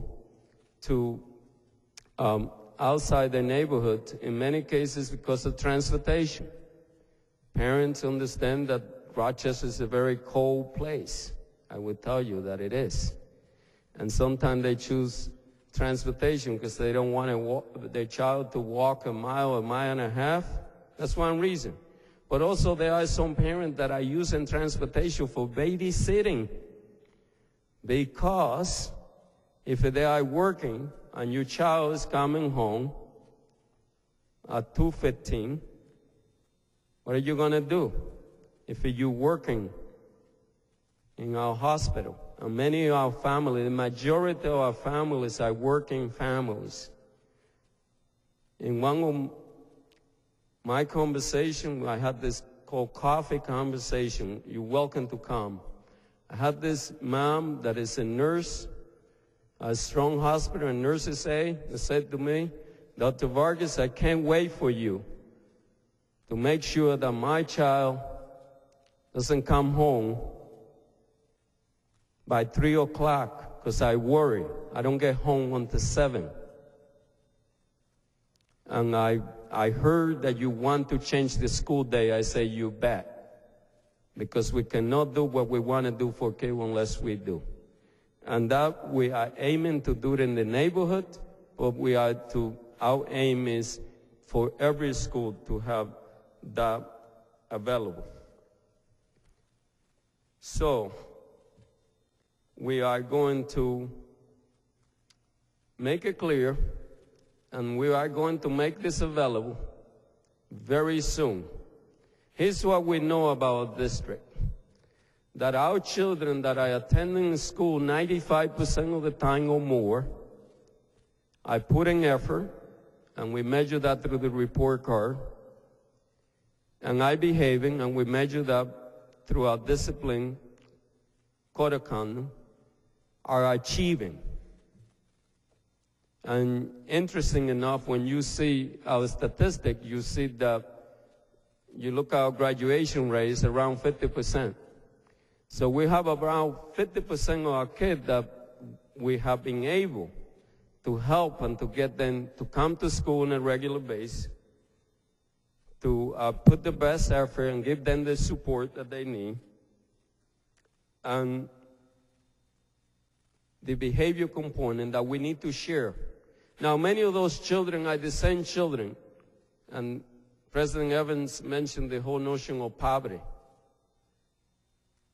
to outside their neighborhood, in many cases because of transportation. Parents understand that Rochester is a very cold place. I would tell you that it is. And sometimes they choose transportation because they don't want their child to walk a mile and a half. That's one reason. But also there are some parents that are using transportation for babysitting, because if they are working and your child is coming home at 2:15, what are you going to do? If you're working in our hospital, and many of our families, the majority of our families are working families. In one of my conversation, I had this called coffee conversation. You're welcome to come. I had this mom that is a nurse, a strong hospital, and nurses said to me, Dr. Vargas, I can't wait for you to make sure that my child doesn't come home by 3 o'clock, because I worry. I don't get home until 7. And I heard that you want to change the school day. I say, you bet. Because we cannot do what we want to do for kids unless we do. And that we are aiming to do it in the neighborhood, but our aim is for every school to have that available. So, we are going to make it clear, and we are going to make this available very soon. Here's what we know about our district. That our children that are attending school 95% of the time or more are putting effort, and we measure that through the report card, and are behaving, and we measure that through our discipline code of conduct, are achieving. And interesting enough, when you see our statistic, you see that you look at our graduation rate is around 50%. So we have around 50% of our kids that we have been able to help and to get them to come to school on a regular basis, to put the best effort and give them the support that they need. And the behavior component that we need to share. Now, many of those children are the same children, and President Evans mentioned the whole notion of poverty.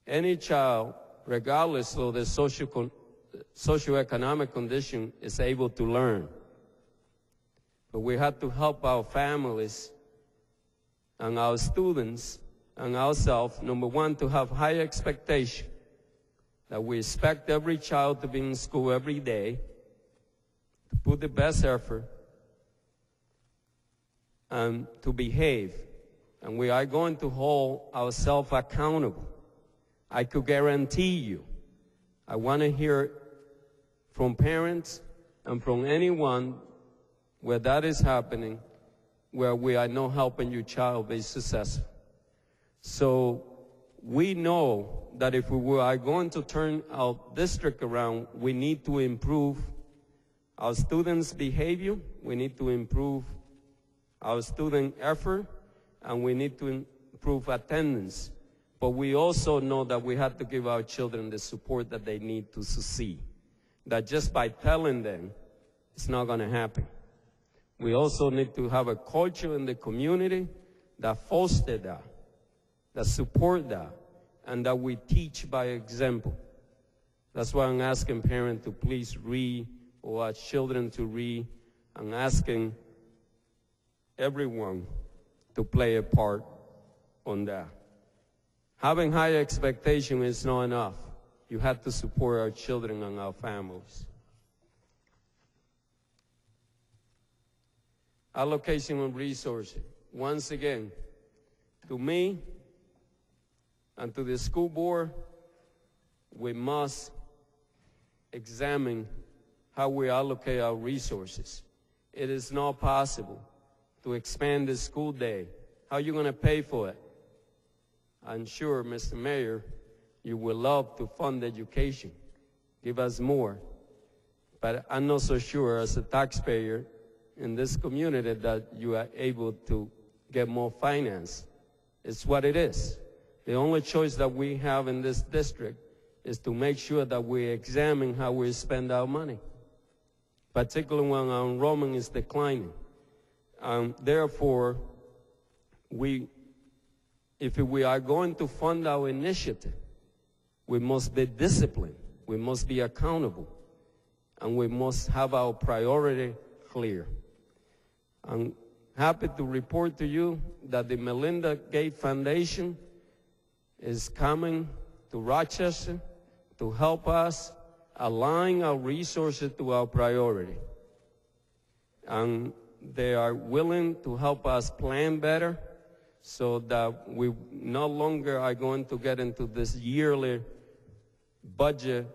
Any child, regardless of their socioeconomic condition, is able to learn. But we have to help our families and our students and ourselves, number one, to have high expectation, that we expect every child to be in school every day, to put the best effort, and to behave. And we are going to hold ourselves accountable. I could guarantee you, I want to hear from parents and from anyone where that is happening, where we are not helping your child be successful. So we know that if we are going to turn our district around, we need to improve our students' behavior, we need to improve our student effort, and we need to improve attendance. But we also know that we have to give our children the support that they need to succeed. That just by telling them, it's not going to happen. We also need to have a culture in the community that fosters that support that, and that we teach by example. That's why I'm asking parents to please read, or ask children to read, and asking everyone to play a part on that. Having high expectation is not enough. You have to support our children and our families. Allocation of resources. Once again, to me and to the school board, we must examine how we allocate our resources. It is not possible to expand the school day. How are you going to pay for it? I'm sure, Mr. Mayor, you would love to fund education. Give us more. But I'm not so sure as a taxpayer in this community that you are able to get more finance. It's what it is. The only choice that we have in this district is to make sure that we examine how we spend our money, particularly when our enrollment is declining. Therefore, if we are going to fund our initiative, we must be disciplined, we must be accountable, and we must have our priority clear. I'm happy to report to you that the Melinda Gates Foundation is coming to Rochester to help us align our resources to our priority. And they are willing to help us plan better so that we no longer are going to get into this yearly budget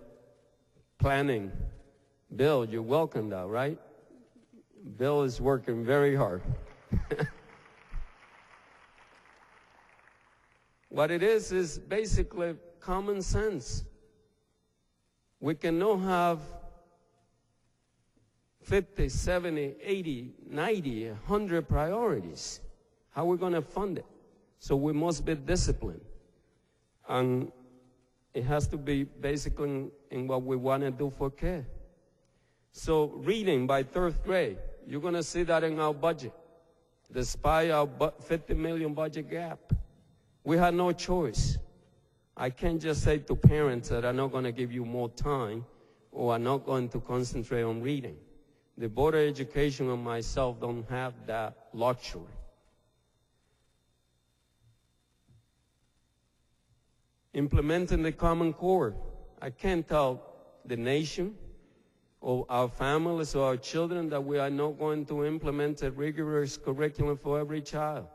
planning. Bill, you welcome that, right? Bill is working very hard. What it is basically common sense. We cannot have 50, 70, 80, 90, 100 priorities. How are we going to fund it? So we must be disciplined. And it has to be basically in what we want to do for kids. So reading by third grade, you're going to see that in our budget, despite our $50 million budget gap. We had no choice. I can't just say to parents that I'm not going to give you more time or I'm not going to concentrate on reading. The Board of Education and myself don't have that luxury. Implementing the Common Core. I can't tell the nation or our families or our children that we are not going to implement a rigorous curriculum for every child.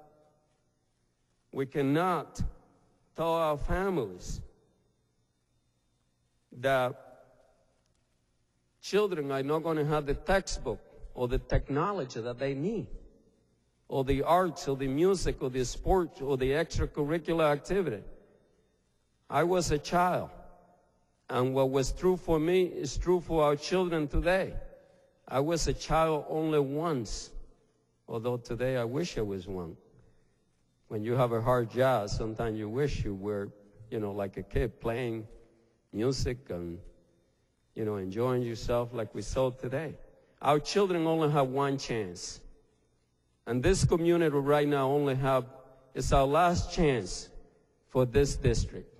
We cannot tell our families that children are not going to have the textbook or the technology that they need, or the arts or the music or the sport or the extracurricular activity. I was a child, and what was true for me is true for our children today. I was a child only once, although today I wish I was one. When you have a hard job, sometimes you wish you were, like a kid playing music and, enjoying yourself like we saw today. Our children only have one chance. And this community right now it's our last chance for this district.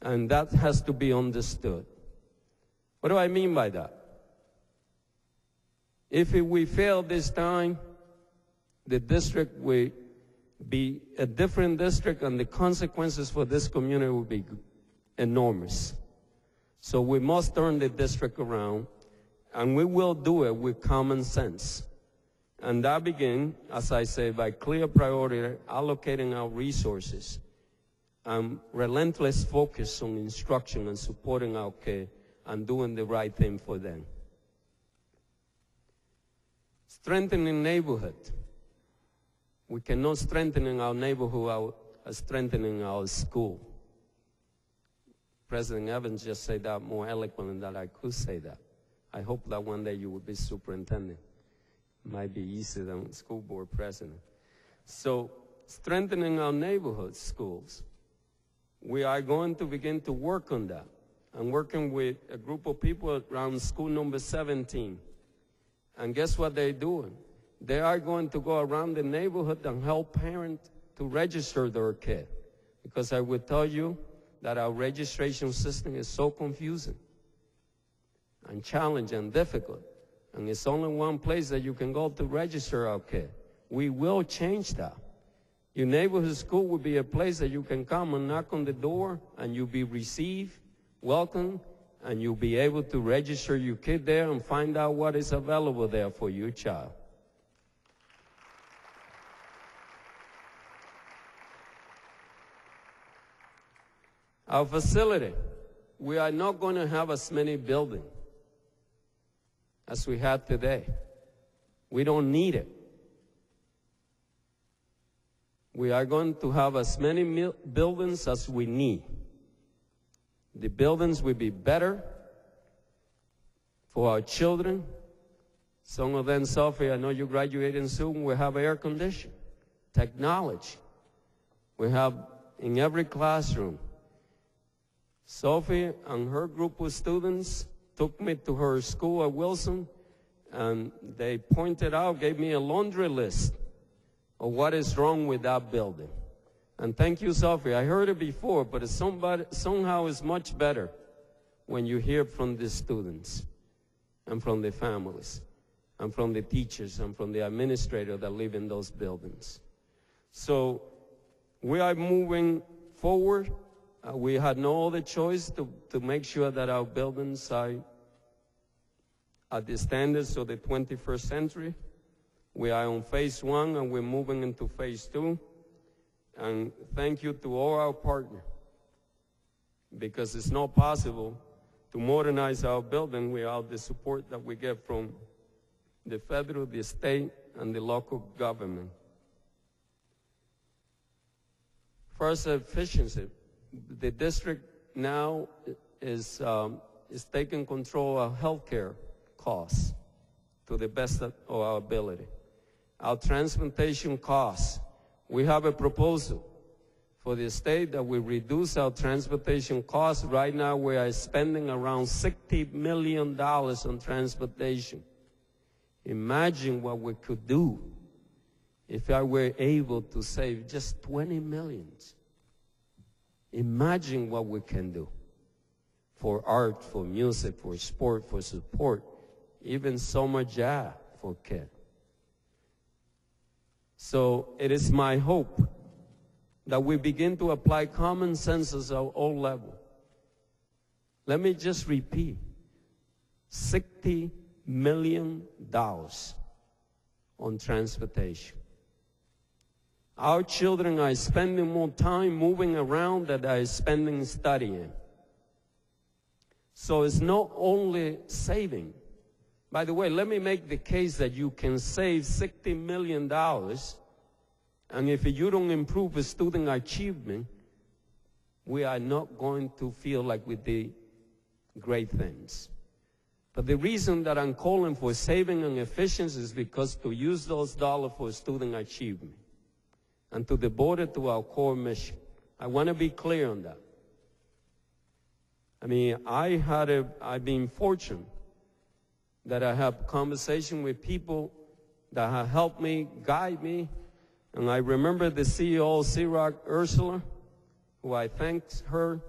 And that has to be understood. What do I mean by that? If we fail this time, the district will be a different district, and the consequences for this community will be enormous. So we must turn the district around, and we will do it with common sense. And that begins, as I say, by clear priority, allocating our resources, and relentless focus on instruction and supporting our kids and doing the right thing for them. Strengthening neighborhood. We cannot strengthen our neighborhood without strengthening our school. President Evans just said that more eloquently than I could say that. I hope that one day you will be superintendent. It might be easier than school board president. So strengthening our neighborhood schools. We are going to begin to work on that. I'm working with a group of people around school number 17. And guess what they're doing? They are going to go around the neighborhood and help parents to register their kid. Because I will tell you that our registration system is so confusing and challenging and difficult. And it's only one place that you can go to register our kid. We will change that. Your neighborhood school will be a place that you can come and knock on the door and you'll be received, welcome, and you'll be able to register your kid there and find out what is available there for your child. Our facility, we are not going to have as many buildings as we have today. We don't need it. We are going to have as many buildings as we need. The buildings will be better for our children. Some of them, Sophie, I know you're graduating soon, we have air conditioning, technology. We have in every classroom. Sophie and her group of students took me to her school at Wilson, and they pointed out, gave me a laundry list of what is wrong with that building. And thank you, Sophie. I heard it before, but it's somehow it's much better when you hear from the students and from the families and from the teachers and from the administrators that live in those buildings. So we are moving forward. We had no other choice to make sure that our buildings are at the standards of the 21st century. We are on phase 1 and we're moving into phase 2. And thank you to all our partners, because it's not possible to modernize our building without the support that we get from the federal, the state, and the local government. First, efficiency. The district now is taking control of healthcare costs to the best of our ability. Our transportation costs, we have a proposal for the state that we reduce our transportation costs. Right now we are spending around $60 million on transportation. Imagine what we could do if I were able to save just 20 million. Imagine what we can do for art, for music, for sport, for support, even summer job for kids. So it is my hope that we begin to apply common sense at all levels. Let me just repeat, $60 million on transportation. Our children are spending more time moving around than they are spending studying. So it's not only saving. By the way, let me make the case that you can save $60 million, and if you don't improve student achievement, we are not going to feel like we did great things. But the reason that I'm calling for saving and efficiency is because to use those dollars for student achievement and to devote it to our core mission. I want to be clear on that. I mean, I've been fortunate that I have conversation with people that have helped me, guide me. And I remember the CEO of CIROC, Ursula, who I thanked her.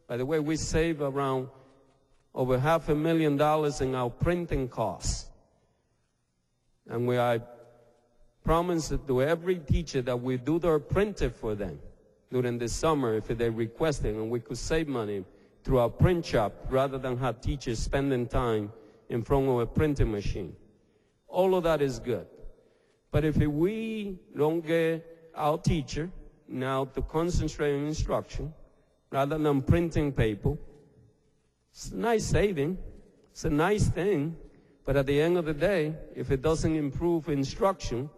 By the way, we saved around over $500,000 in our printing costs. And I promised to every teacher that we do their printing for them during the summer if they requested, and we could save money through our print shop rather than have teachers spending time in front of a printing machine. All of that is good. But if we don't get our teacher now to concentrate on instruction rather than printing paper, it's a nice saving, it's a nice thing, but at the end of the day, if it doesn't improve instruction,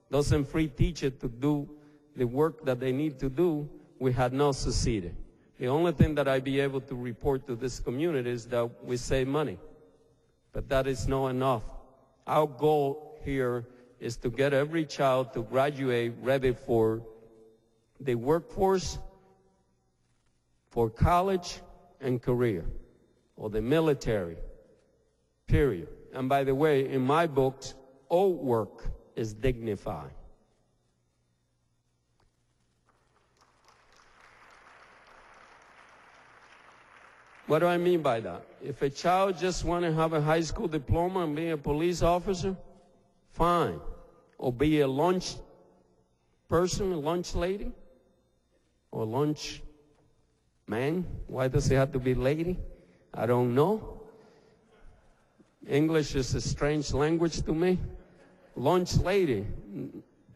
doesn't free teachers to do the work that they need to do, we had not succeeded. The only thing that I'd be able to report to this community is that we save money. But that is not enough. Our goal here is to get every child to graduate ready for the workforce, for college and career, or the military, period. And by the way, in my books, all work is dignified. What do I mean by that? If a child just wants to have a high school diploma and be a police officer, fine. Or be a lunch person, a lunch lady, or lunch man. Why does it have to be lady? I don't know. English is a strange language to me. Lunch lady.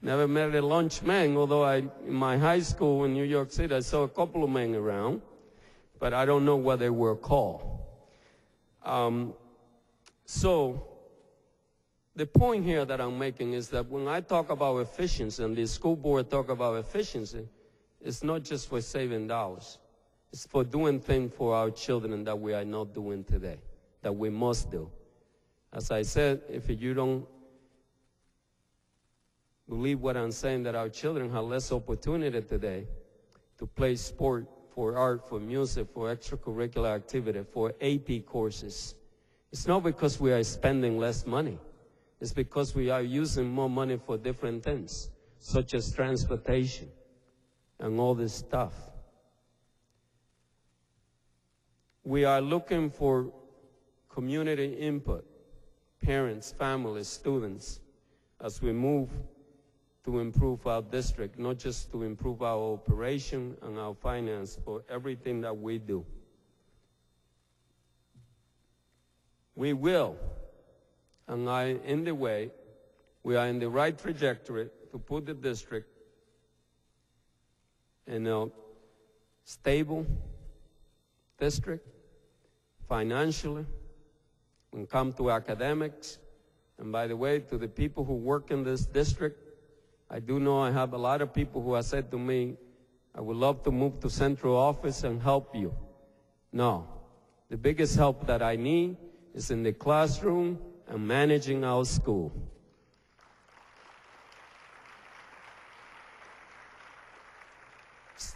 Never met a lunch man, although in my high school in New York City, I saw a couple of men around. But I don't know what they were called. So the point here that I'm making is that when I talk about efficiency and the school board talk about efficiency, it's not just for saving dollars. It's for doing things for our children that we are not doing today, that we must do. As I said, if you don't believe what I'm saying, that our children have less opportunity today to play sport, for art, for music, for extracurricular activity, for AP courses. It's not because we are spending less money. It's because we are using more money for different things, such as transportation and all this stuff. We are looking for community input, parents, families, students, as we move to improve our district, not just to improve our operation and our finance, but everything that we do. We will, and we are in the right trajectory to put the district in a stable district, financially, when it comes to academics. And by the way, to the people who work in this district, I do know I have a lot of people who have said to me, I would love to move to central office and help you. No, the biggest help that I need is in the classroom and managing our school.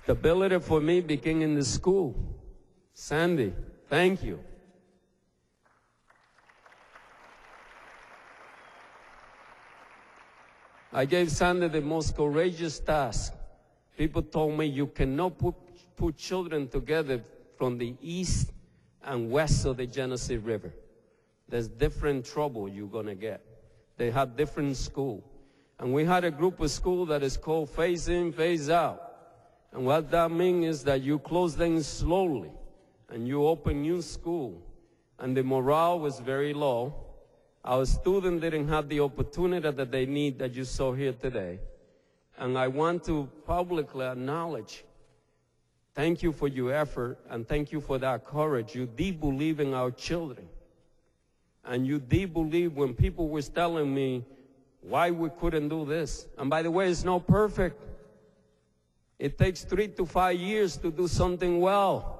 Stability for me began in the school. Sandy, thank you. I gave Sandy the most courageous task. People told me you cannot put children together from the east and west of the Genesee River. There's different trouble you're going to get. They have different school. And we had a group of school that is called phase in, phase out. And what that means is that you close them slowly and you open new school. And the morale was very low. Our students didn't have the opportunity that they need that you saw here today. And I want to publicly acknowledge, thank you for your effort and thank you for that courage. You did believe in our children. And you did believe when people were telling me why we couldn't do this. And by the way, it's not perfect. It takes 3 to 5 years to do something well.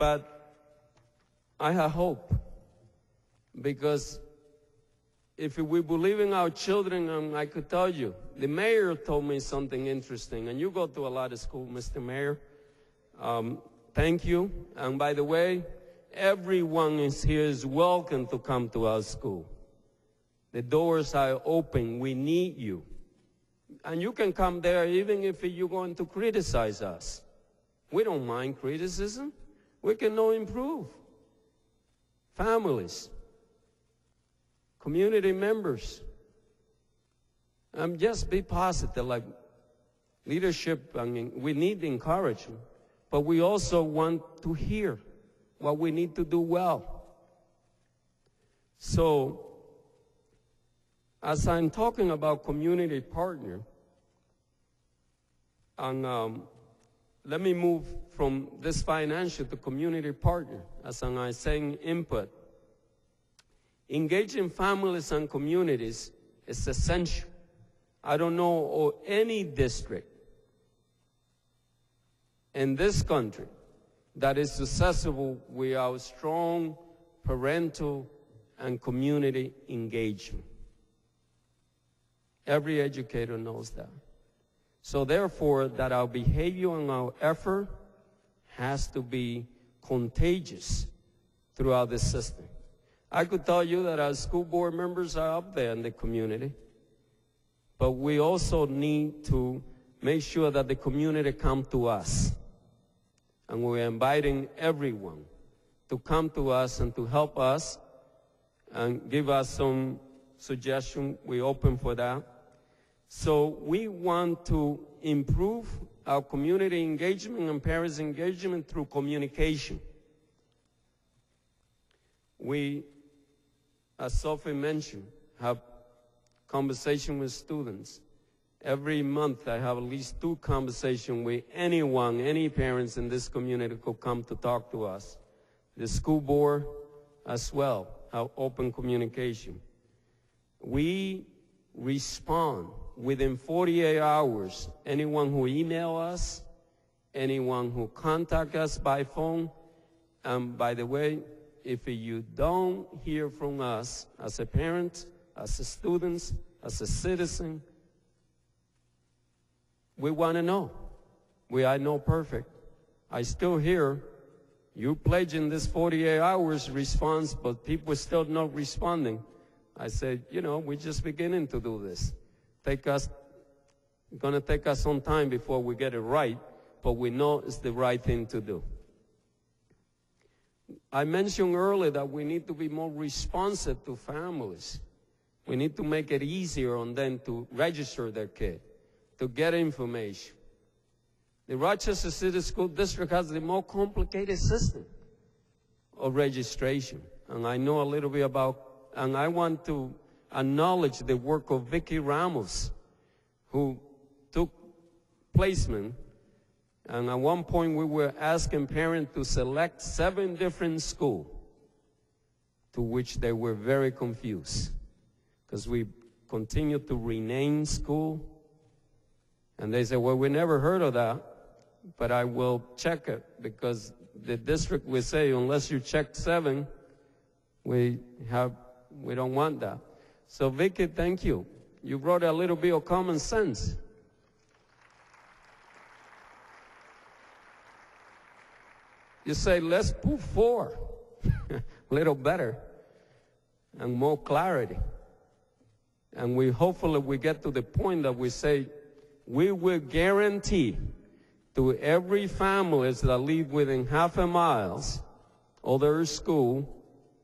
But I have hope, because if we believe in our children, I could tell you, the mayor told me something interesting, and you go to a lot of school, Mr. Mayor. Thank you. And by the way, everyone here is welcome to come to our school. The doors are open. We need you. And you can come there even if you're going to criticize us. We don't mind criticism. We can now improve. Families, community members. Just be positive, like leadership. I mean, we need encouragement, but we also want to hear what we need to do well. So, as I'm talking about community partner, and let me move from this financial to community partner, as I'm saying input. Engaging families and communities is essential. I don't know of any district in this country that is successful without strong parental and community engagement. Every educator knows that. So therefore, that our behavior and our effort has to be contagious throughout the system. I could tell you that our school board members are up there in the community, but we also need to make sure that the community come to us. And we're inviting everyone to come to us and to help us and give us some suggestions. We're open for that. So we want to improve our community engagement and parents' engagement through communication. We, as Sophie mentioned, have conversation with students. Every month I have at least 2 conversations with anyone, any parents in this community who come to talk to us. The school board as well, have open communication. We respond within 48 hours. Anyone who email us, anyone who contact us by phone, and by the way, if you don't hear from us as a parent, as a student, as a citizen, we want to know. We are not perfect. I still hear you pledging this 48 hours response, but people still not responding. I said, we're just beginning to do this. It's going to take us some time before we get it right, but we know it's the right thing to do. I mentioned earlier that we need to be more responsive to families. We need to make it easier on them to register their kid, to get information. The Rochester City School District has the more complicated system of registration. And I know a little bit about, and I want to acknowledge the work of Vicki Ramos, who took placement. And at one point we were asking parents to select 7 different schools, to which they were very confused, because we continue to rename school. And they said, well, we never heard of that, but I will check it, because the district will say, unless you check 7, we have We don't want that. So Vicky, thank you. You brought a little bit of common sense. You say, let's put 4. A little better and more clarity. And hopefully we get to the point that we say, we will guarantee to every family that live within half a mile of their school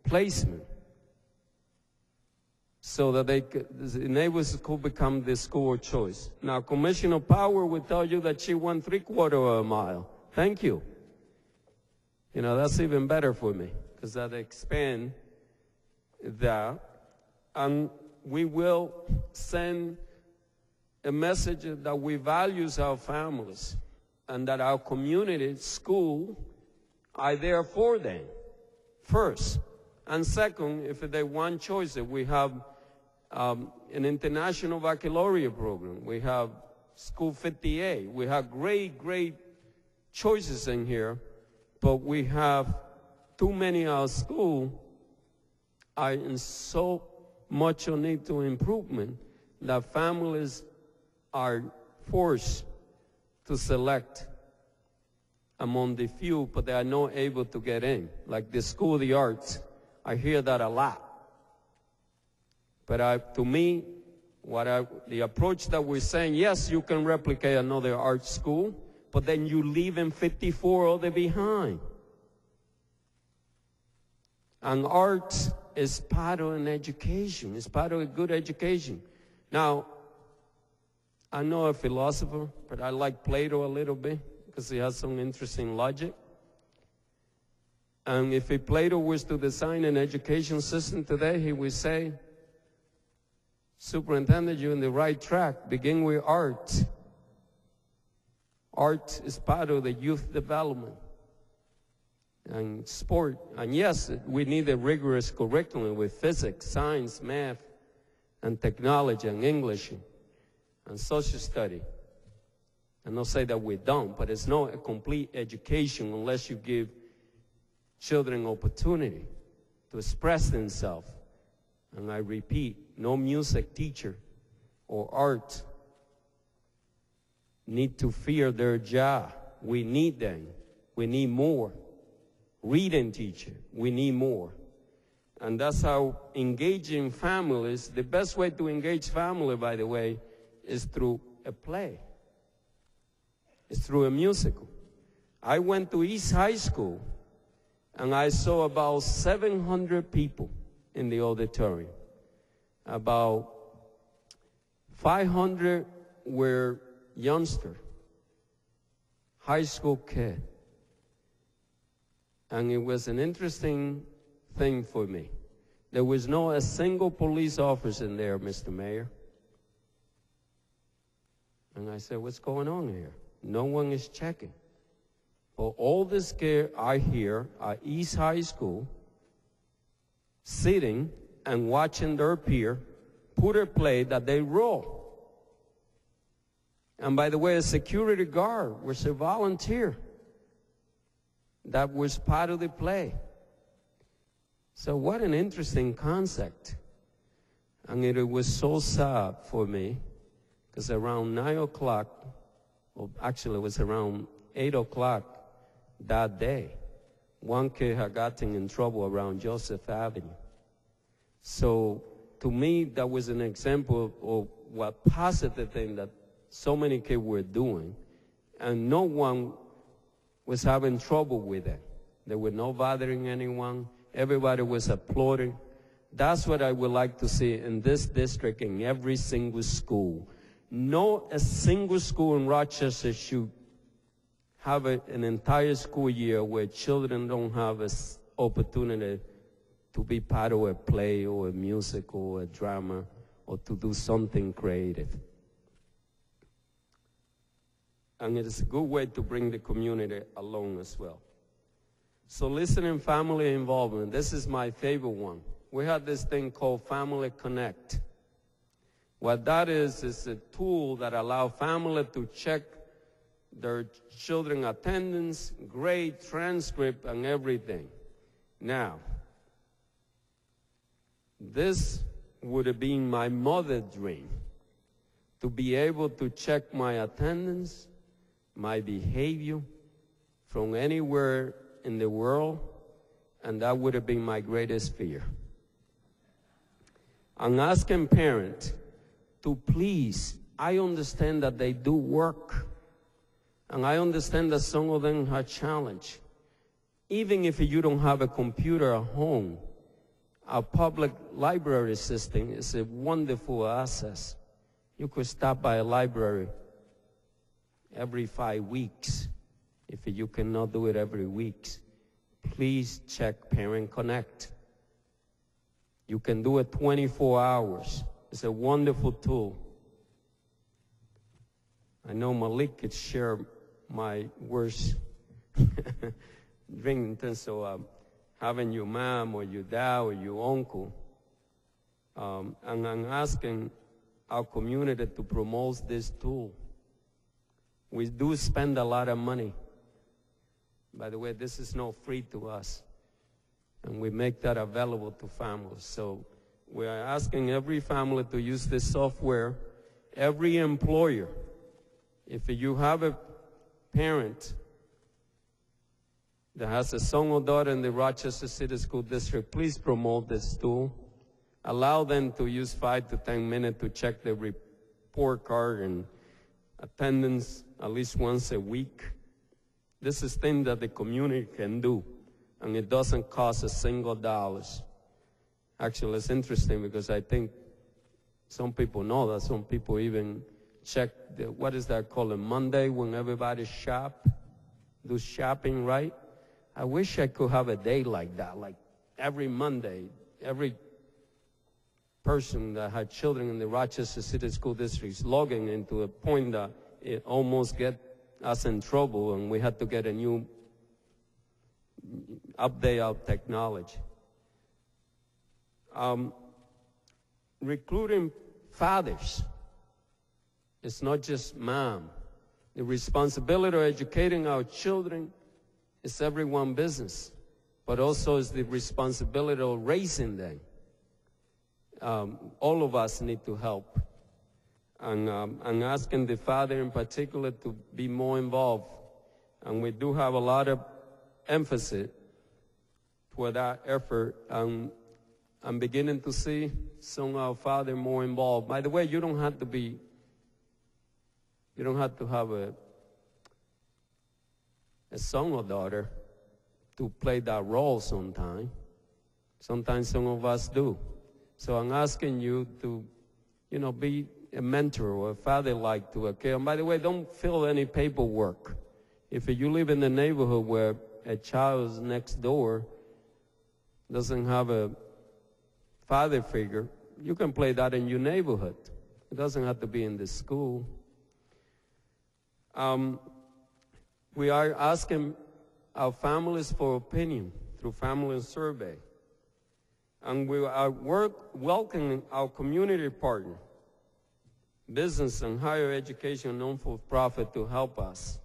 placement, so that the neighborhood school become the school of choice. Now, Commissioner Power will tell you that she went 3/4 of a mile. Thank you. You know, that's even better for me, because that expand that. And we will send a message that we value our families and that our community school are there for them, first. And second, if they want choices, we have an international baccalaureate program. We have School 58. We have great choices in here, but we have too many of our schools are in so much need to improvement that families are forced to select among the few, but they are not able to get in. Like the School of the Arts, I hear that a lot. But to me, the approach that we're saying, yes, you can replicate another art school, but then you leave in 54 other behind. And art is part of an education. It's part of a good education. Now, I'm not a philosopher, but I like Plato a little bit because he has some interesting logic. And if Plato was to design an education system today, he would say, Superintendent, you're on the right track. Begin with art. Art is part of the youth development and sport. And yes, we need a rigorous curriculum with physics, science, math, and technology, and English, and social study. And not say that we don't, but it's not a complete education unless you give children opportunity to express themselves. And I repeat, no music teacher or art need to fear their job. We need them. We need more. Reading teacher, we need more. And that's how engaging families, the best way to engage family, by the way, is through a play. It's through a musical. I went to East High School, and I saw about 700 people in the auditorium. About 500 were youngsters, high school kids. And it was an interesting thing for me. There was not a single police officer in there, Mr. Mayor. And I said, what's going on here? No one is checking. But all this kids are here at East High School, sitting and watching their peer put a play that they wrote. And by the way, a security guard was a volunteer. That was part of the play. So what an interesting concept. And it was so sad for me, because around 9 o'clock, or actually it was around 8 o'clock that day, one kid had gotten in trouble around Joseph Avenue. So to me, that was an example of what positive thing that so many kids were doing, and no one was having trouble with it. They were not bothering anyone. Everybody was applauding. That's what I would like to see in this district, in every single school. Not a single school in Rochester should have an entire school year where children don't have an opportunity to be part of a play or a musical or a drama or to do something creative. And it is a good way to bring the community along as well. So listening, family involvement, this is my favorite one. We have this thing called Family Connect. What that is a tool that allows family to check their children's attendance, grade, transcript, and everything. Now, This would have been my mother's dream, to be able to check my attendance, my behavior from anywhere in the world, and that would have been my greatest fear. I'm asking parents to please, I understand that they do work, and I understand that some of them have challenge. Even if you don't have a computer at home, our public library system is a wonderful asset. You could stop by a library every 5 weeks. If you cannot do it every week, please check Parent Connect. You can do it 24 hours. It's a wonderful tool. I know Malik could share my worst dream in terms of having your mom or your dad or your uncle. And I'm asking our community to promote this tool. We do spend a lot of money. By the way, this is not free to us. And we make that available to families. So we are asking every family to use this software. Every employer, if you have a parent that has a son or daughter in the Rochester City School District, please promote this tool. Allow them to use 5 to 10 minutes to check their report card and attendance at least once a week. This is thing that the community can do, and it doesn't cost a single dollar. Actually, it's interesting because I think some people know that. Some people even check what is that called, a Monday, when everybody do shopping, right? I wish I could have a day like that, like every Monday, every person that had children in the Rochester City School District is logging into a point that it almost get us in trouble, and we had to get a new update of technology. Recruiting fathers. It's not just mom. The responsibility of educating our children is everyone's business, but also is the responsibility of raising them. All of us need to help. And I'm asking the father in particular to be more involved. And we do have a lot of emphasis for that effort. I'm beginning to see some of our fathers more involved. By the way, you don't have to have a son or daughter to play that role sometimes. Sometimes some of us do. So I'm asking you to, be a mentor or a father-like to a kid. And by the way, don't fill any paperwork. If you live in a neighborhood where a child is next door, doesn't have a father figure, you can play that in your neighborhood. It doesn't have to be in the school. We are asking our families for opinion through family survey. And we are welcoming our community partner, business and higher education non-for-profit, to help us.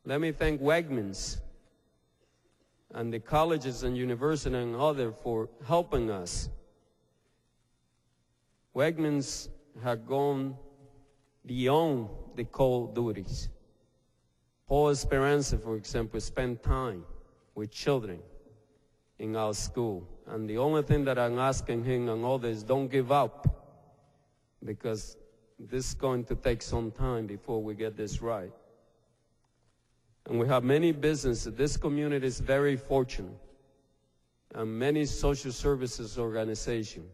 Let me thank Wegmans and the colleges and universities and others for helping us. Wegmans have gone beyond the core duties. Paul Esperanza, for example, spent time with children in our school. And the only thing that I'm asking him and others, don't give up, because this is going to take some time before we get this right. And we have many businesses. This community is very fortunate, and many social services organizations.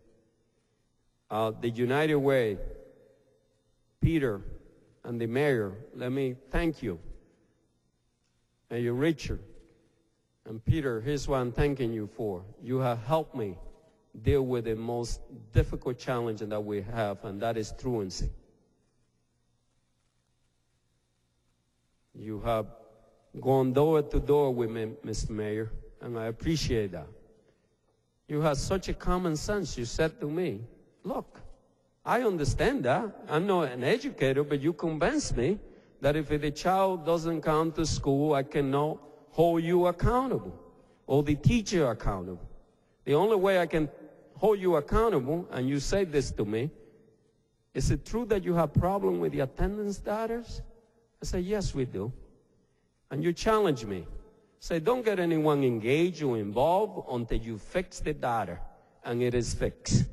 The United Way, Peter, and the mayor, let me thank you. Mayor Richard and Peter, here's what I'm thanking you for. You have helped me deal with the most difficult challenge that we have, and that is truancy. You have gone door to door with me, Mr. Mayor, and I appreciate that. You have such a common sense. You said to me, look, I understand that. I'm not an educator, but you convinced me that if the child doesn't come to school, I cannot hold you accountable or the teacher accountable. The only way I can hold you accountable, and you say this to me, is it true that you have problem with the attendance data? I say, yes, we do. And you challenge me. Say, don't get anyone engaged or involved until you fix the data, and it is fixed.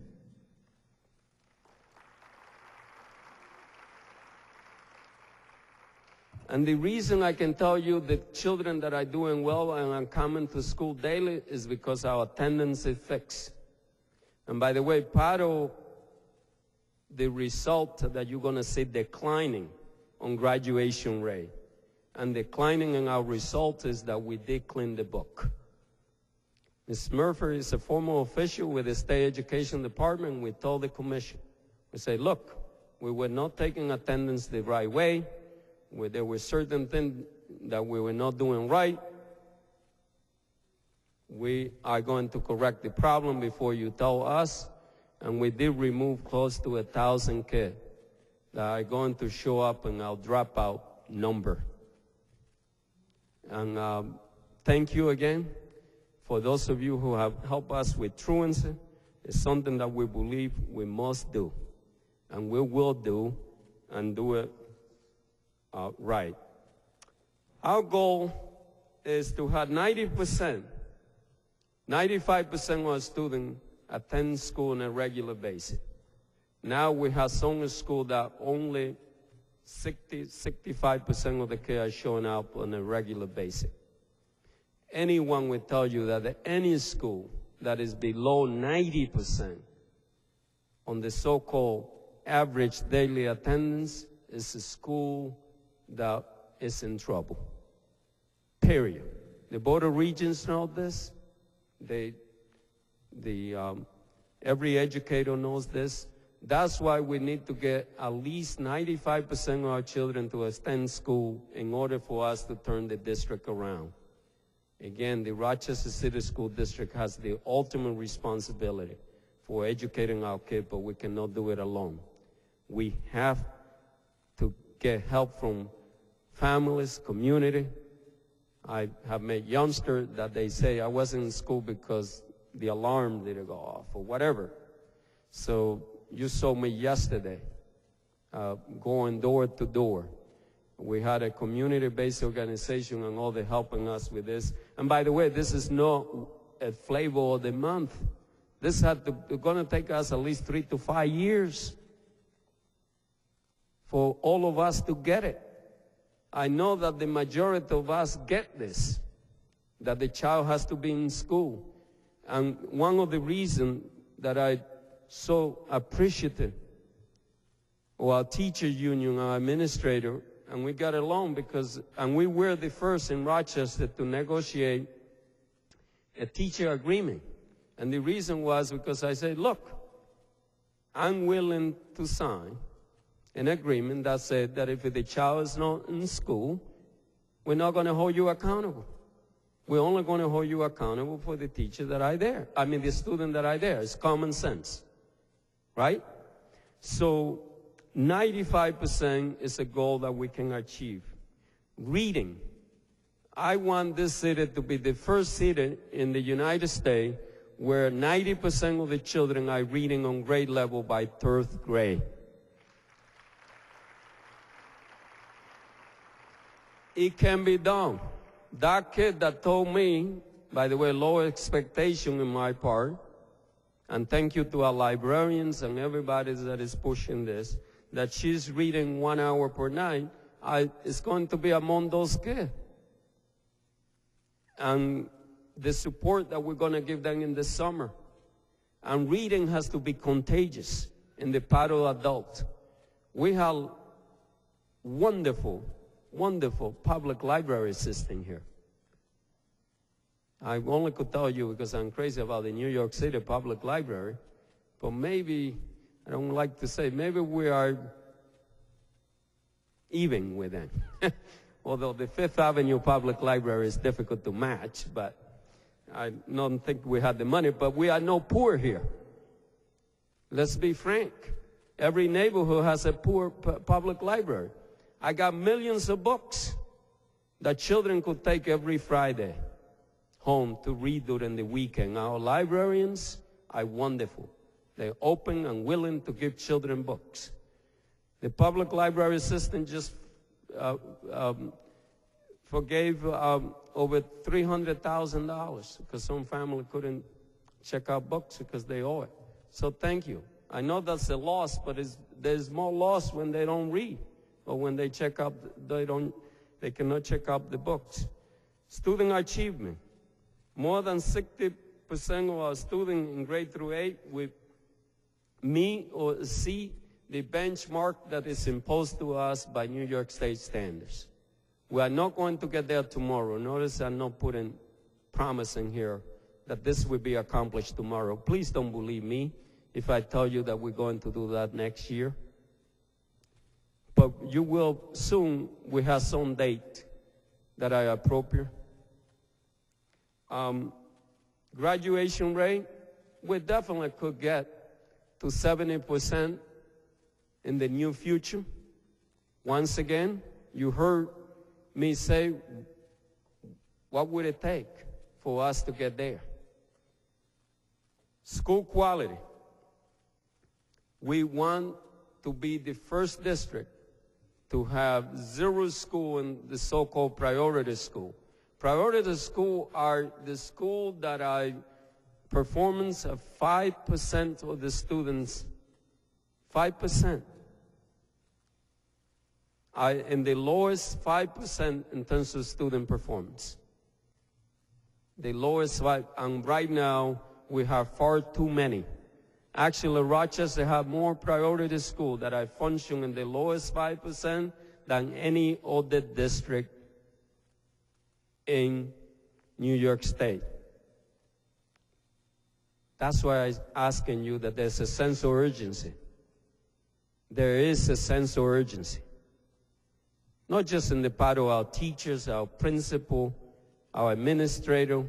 And the reason I can tell you the children that are doing well and are coming to school daily is because our attendance is fixed. And by the way, part of the result that you're going to see declining on graduation rate and declining in our result is that we did clean the book. Ms. Murphy is a former official with the State Education Department. We told the commission, we say, look, we were not taking attendance the right way. There were certain things that we were not doing right. We are going to correct the problem before you tell us. And we did remove close to 1,000 kids that are going to show up in our dropout number. And thank you again for those of you who have helped us with truancy. It's something that we believe we must do. And we will do and do it right. Our goal is to have 90%, 95% of our students attend school on a regular basis. Now we have some schools that only 65% of the kids are showing up on a regular basis. Anyone will tell you that any school that is below 90% on the so-called average daily attendance is a school that is in trouble. Period. The Board of Regents know this. Every educator knows this. That's why we need to get at least 95% of our children to attend school in order for us to turn the district around. Again, the Rochester City School District has the ultimate responsibility for educating our kids, but we cannot do it alone. We have to get help from families, community. I have met youngsters that they say, I wasn't in school because the alarm didn't go off or whatever. So you saw me yesterday going door to door. We had a community-based organization and all they helping us with this. And by the way, this is not a flavor of the month. This is going to take us at least 3 to 5 years for all of us to get it. I know that the majority of us get this, that the child has to be in school. And one of the reasons that I so appreciative of our teacher union, our administrator, and we got along and we were the first in Rochester to negotiate a teacher agreement. And the reason was because I said, look, I'm willing to sign an agreement that said that if the child is not in school, we're not going to hold you accountable. We're only going to hold you accountable for the teachers that are there. I mean, the students that are there. It's common sense, right? So 95% is a goal that we can achieve. Reading. I want this city to be the first city in the United States where 90% of the children are reading on grade level by 3rd grade. It can be done. That kid that told me, by the way, low expectation in my part, and thank you to our librarians and everybody that is pushing this, that she's reading 1 hour per night, it's going to be among those kids. And the support that we're going to give them in the summer. And reading has to be contagious in the part of adults. We have wonderful public library system here. I only could tell you because I'm crazy about the New York City Public Library, but maybe, I don't like to say, maybe we are even with them. Although the Fifth Avenue Public Library is difficult to match, but I don't think we have the money, but we are no poor here. Let's be frank. Every neighborhood has a poor public library. I got millions of books that children could take every Friday home to read during the weekend. Our librarians are wonderful. They're open and willing to give children books. The public library system just forgave over $300,000 because some family couldn't check out books because they owe it. So thank you. I know that's a loss, but there's more loss when they don't read, or when they check out, they cannot check out the books. Student achievement. More than 60% of our students in grade through 8 will meet or exceed the benchmark that is imposed to us by New York State standards. We are not going to get there tomorrow. Notice I'm not putting promise in here that this will be accomplished tomorrow. Please don't believe me if I tell you that we're going to do that next year. But you will soon, we have some date that are appropriate. Graduation rate, we definitely could get to 70% in the near future. Once again, you heard me say, what would it take for us to get there? School quality. We want to be the first district to have 0 school in the so-called priority school. Priority school are the school that are performance of 5% of the students, 5%. Are in the lowest 5% in terms of student performance. The lowest 5, and right now we have far too many. Actually, Rochester have more priority school that are function in the lowest 5% than any other district in New York State. That's why I'm asking you that there's a sense of urgency. There is a sense of urgency. Not just in the part of our teachers, our principal, our administrator,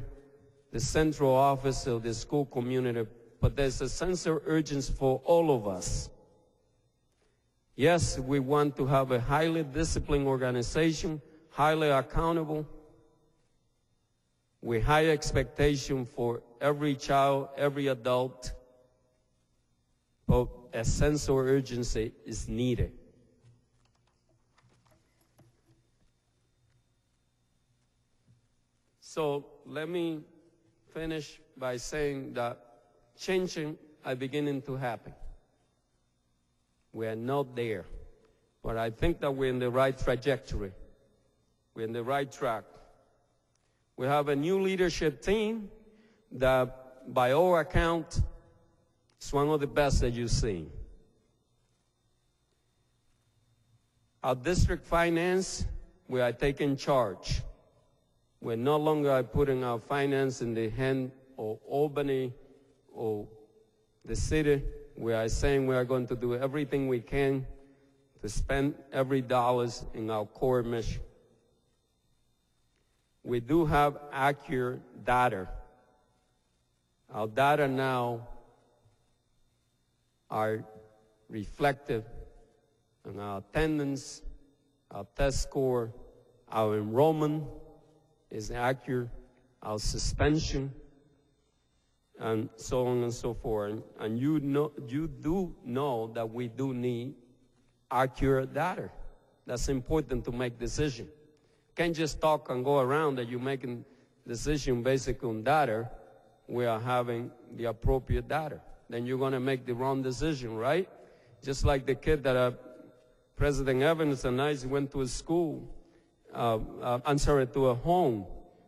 the central office of the school community, but there's a sense of urgency for all of us. Yes, we want to have a highly disciplined organization, highly accountable, with high expectation for every child, every adult, but a sense of urgency is needed. So let me finish by saying that changing are beginning to happen. We are not there, but I think that we're in the right trajectory. We're in the right track. We have a new leadership team that, by all accounts, is one of the best that you've seen. Our district finance, we are taking charge. We're no longer putting our finance in the hand of Albany or the city. We are saying we are going to do everything we can to spend every dollar in our core mission. We do have accurate data. Our data now are reflective on our attendance, our test score, our enrollment is accurate, our suspension, and so on and so forth. And you do know that we do need accurate data. That's important to make decisions. Can't just talk and go around that you're making decision based on data. We are having the appropriate data. Then you're going to make the wrong decision, right? Just like the kid that President Evans and I went to a school, to a home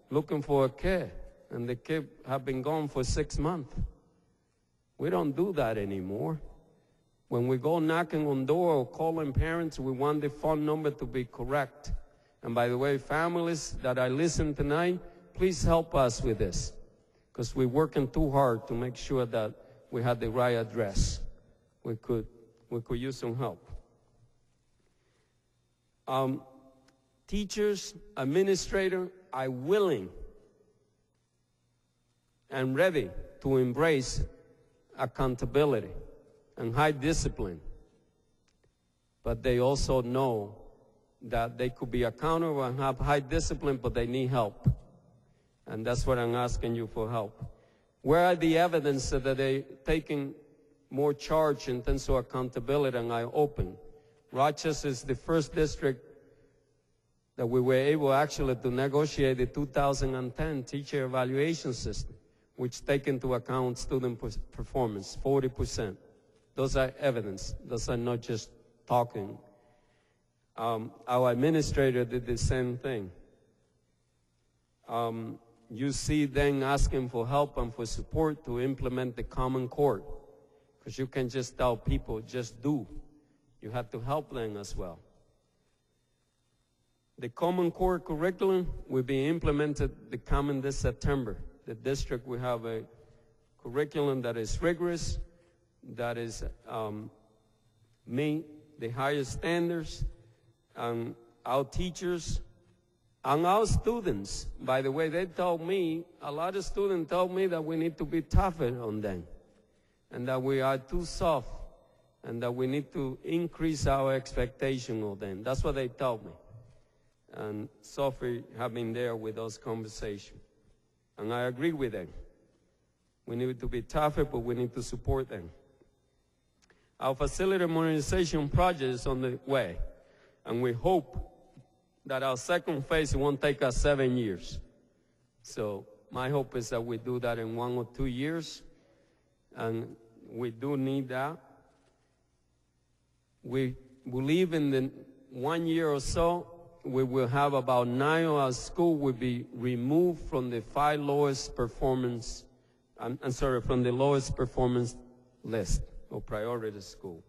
looking for a kid, and the kid had been gone for 6 months. We don't do that anymore. When we go knocking on door or calling parents, we want the phone number to be correct. And by the way, families that are listening tonight, please help us with this, because we're working too hard to make sure that we have the right address. We could use some help. Teachers, administrators are willing and ready to embrace accountability and high discipline. But they also know that they could be accountable and have high discipline, but they need help. And that's what I'm asking you for help. Where are the evidence that they're taking more charge in terms of accountability and eye-open? Rochester is the first district that we were able actually to negotiate the 2010 teacher evaluation system, which take into account student performance, 40%. Those are evidence. Those are not just talking. Our administrator did the same thing. You see them asking for help and for support to implement the Common Core, because you can just tell people, just do. You have to help them as well. The Common Core curriculum will be implemented coming this September. The district will have a curriculum that is rigorous, that is meet the highest standards, and our teachers and our students. By the way, they told me, a lot of students told me that we need to be tougher on them, and that we are too soft, and that we need to increase our expectation of them. That's what they told me. And Sophie have been there with those conversations. And I agree with them. We need to be tougher, but we need to support them. Our facility modernization project is on the way, and we hope that our second phase won't take us 7 years. So my hope is that we do that in 1 or 2 years, and we do need that. We believe in the 1 year or so, we will have about 9 of our schools will be removed from the 5 lowest performance, from the lowest performance list of priority school.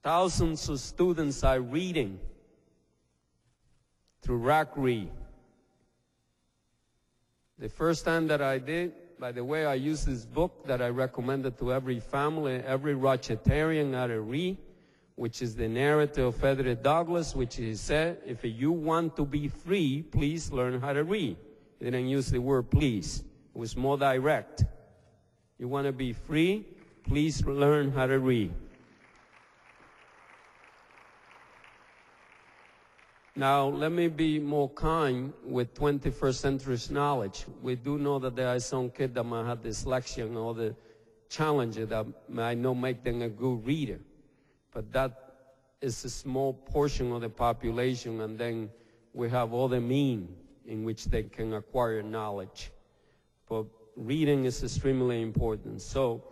Thousands of students are reading through RAC-READ. The first time that I did, by the way, I used this book that I recommended to every family, every Rochesterian ought to read, which is the narrative of Frederick Douglass, which he said, if you want to be free, please learn how to read. He didn't use the word please. It was more direct. You want to be free, please learn how to read. Now, let me be more kind with 21st century knowledge. We do know that there are some kids that might have dyslexia and all the challenges that might not make them a good reader. But that is a small portion of the population, and then we have other means in which they can acquire knowledge. But reading is extremely important. So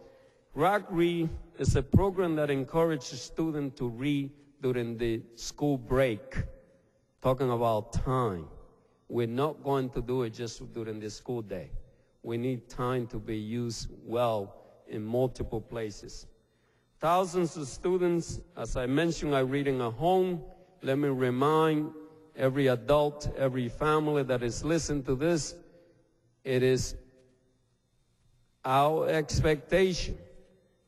RAC-READ is a program that encourages students to read during the school break, talking about time. We're not going to do it just during the school day. We need time to be used well in multiple places. Thousands of students, as I mentioned, are reading at home. Let me remind every adult, every family that is listening to this, it is our expectation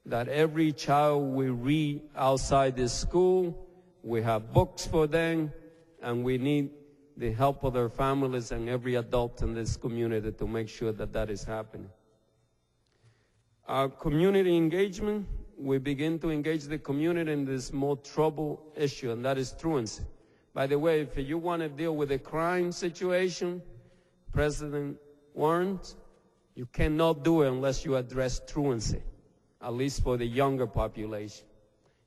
that every child will read outside the school. We have books for them, and we need the help of their families and every adult in this community to make sure that that is happening. Our community engagement, we begin to engage the community in this more trouble issue, and that is truancy. By the way, if you want to deal with a crime situation, President warned, you cannot do it unless you address truancy, at least for the younger population.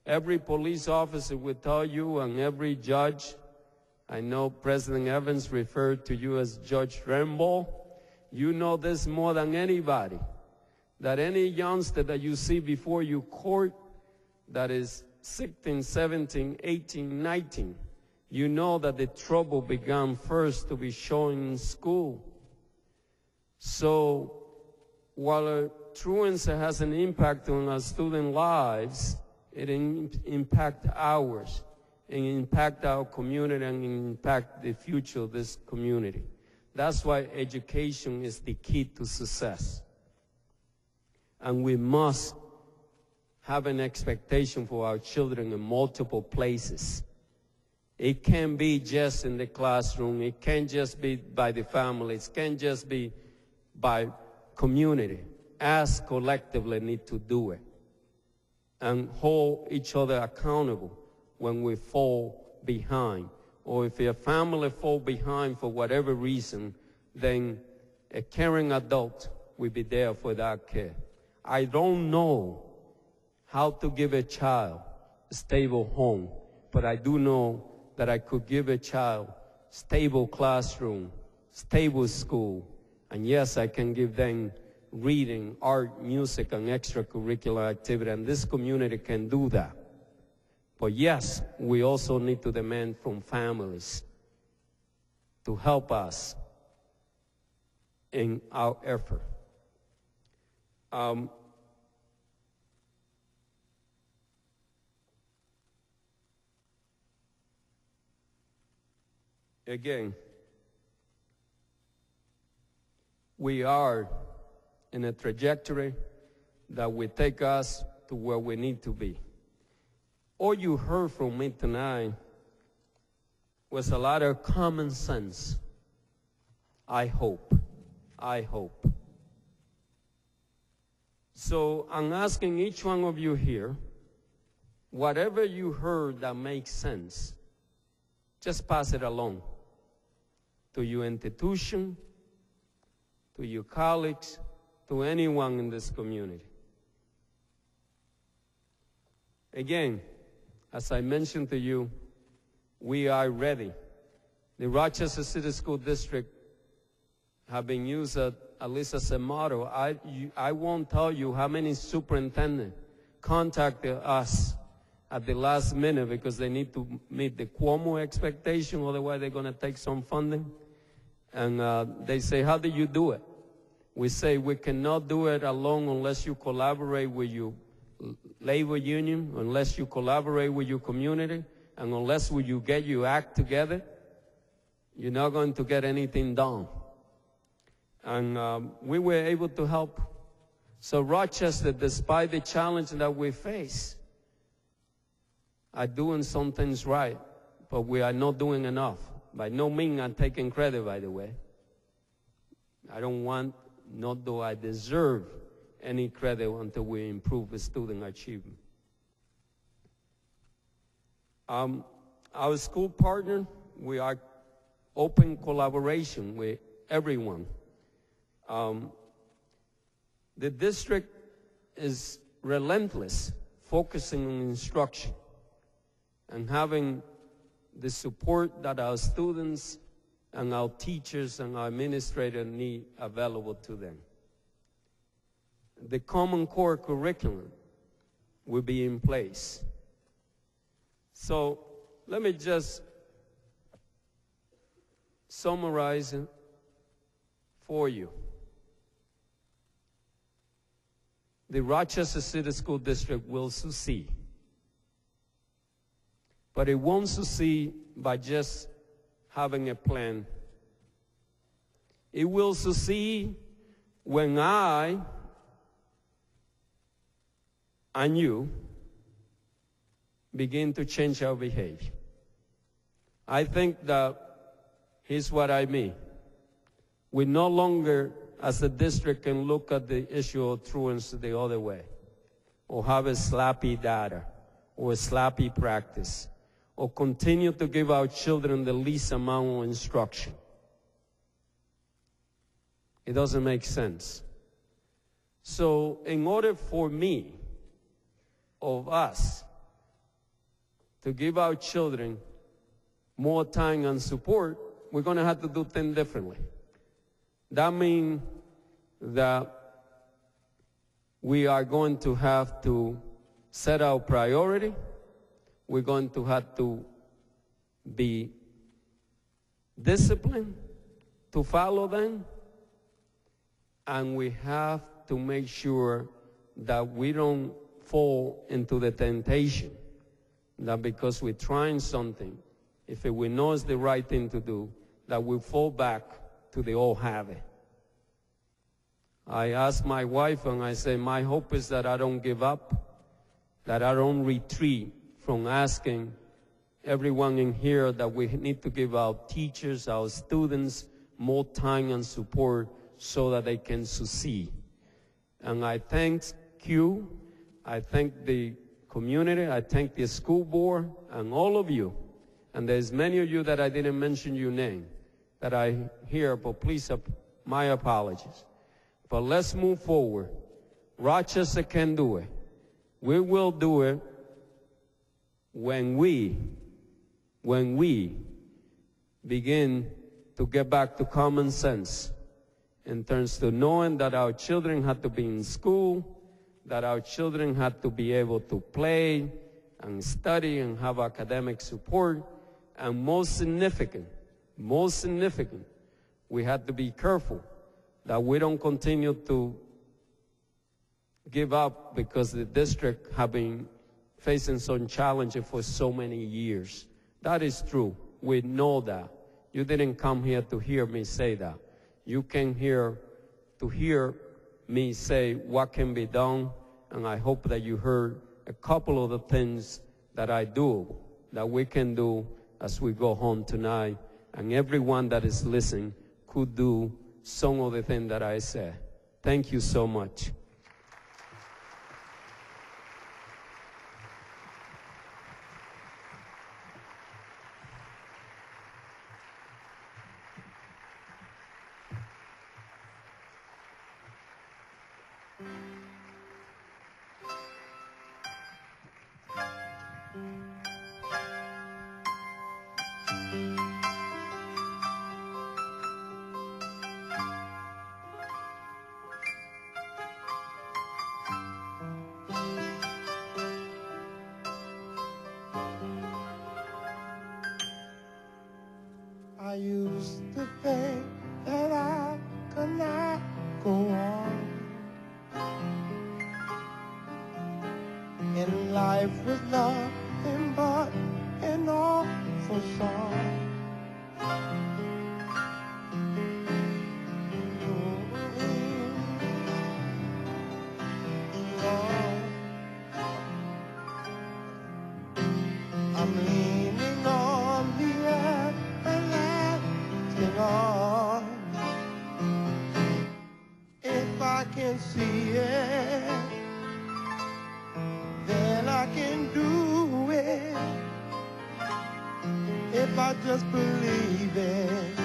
Every police officer will tell you, and every judge, I know President Evans referred to you as Judge Rambo, you know this more than anybody, that any youngster that you see before your court that is 16, 17, 18, 19, you know that the trouble began first to be shown in school. So while truancy has an impact on our student lives, it impacts ours, and impact our community, and impact the future of this community. That's why education is the key to success. And we must have an expectation for our children in multiple places. It can't be just in the classroom. It can't just be by the families. It can't just be by community. Us collectively need to do it and hold each other accountable when we fall behind. Or if a family fall behind for whatever reason, then a caring adult will be there for that kid. I don't know how to give a child a stable home, but I do know that I could give a child stable classroom, stable school, and yes, I can give them reading, art, music, and extracurricular activity, and this community can do that. But yes, we also need to demand from families to help us in our effort. Again, we are in a trajectory that will take us to where we need to be. All you heard from me tonight was a lot of common sense. I hope. So I'm asking each one of you here, whatever you heard that makes sense, just pass it along to your institution, to your colleagues, to anyone in this community. Again, as I mentioned to you, we are ready. The Rochester City School District have been used at least as a model. I won't tell you how many superintendents contacted us at the last minute because they need to meet the Cuomo expectation, otherwise they're going to take some funding. And they say, how do you do it? We say we cannot do it alone unless you collaborate with your labor union, unless you collaborate with your community, and unless you get your act together, you're not going to get anything done. And we were able to help. So Rochester, despite the challenge that we face, are doing some things right, but we are not doing enough. By no means I'm taking credit, by the way. I don't want, nor do I deserve any credit until we improve the student achievement. Our school partner, we are open collaboration with everyone. The district is relentless, focusing on instruction and having the support that our students and our teachers and our administrators need available to them. The Common Core curriculum will be in place. So let me just summarize it for you. The Rochester City School District will succeed. But it won't succeed by just having a plan. It will succeed when I and you begin to change our behavior. I think that here's what I mean. We no longer, as a district, can look at the issue of truants the other way, or have a slappy data, or a slappy practice, or continue to give our children the least amount of instruction. It doesn't make sense. So in order for me, of us, to give our children more time and support, we're going to have to do things differently. That means that we are going to have to set our priority. We're going to have to be disciplined to follow them. And we have to make sure that we don't fall into the temptation that because we're trying something, if we know it's the right thing to do, that we fall back to the old habit. I ask my wife and I say, my hope is that I don't give up, that I don't retreat from asking everyone in here that we need to give our teachers, our students, more time and support so that they can succeed. And I thank you, I thank the community, I thank the school board, and all of you. And there's many of you that I didn't mention your name, that I hear, but please, my apologies. But let's move forward. Rochester can do it. We will do it when we begin to get back to common sense in terms of knowing that our children have to be in school, that our children have to be able to play and study and have academic support, and most significant, we have to be careful that we don't continue to give up because the district have been facing some challenges for so many years. That is true. We know that. You didn't come here to hear me say that. You came here to hear me say what can be done, and I hope that you heard a couple of the things that I do, that we can do as we go home tonight, and everyone that is listening could do some of the things that I said. Thank you so much. I used to think that I could not go on, and life was nothing but an awful song. I'm leaning on the everlasting arm. If I can see it, then I can do it. If I just believe it,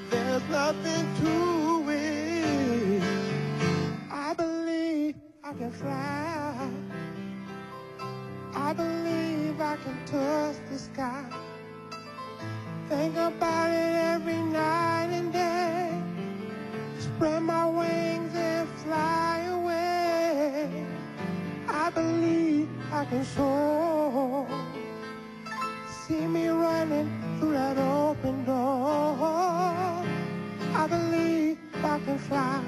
there's nothing to it. I believe I can fly. I believe I can touch the sky. Think about it every night and day. Spread my wings and fly away. I believe I can soar. See me running through that open door. I believe I can fly.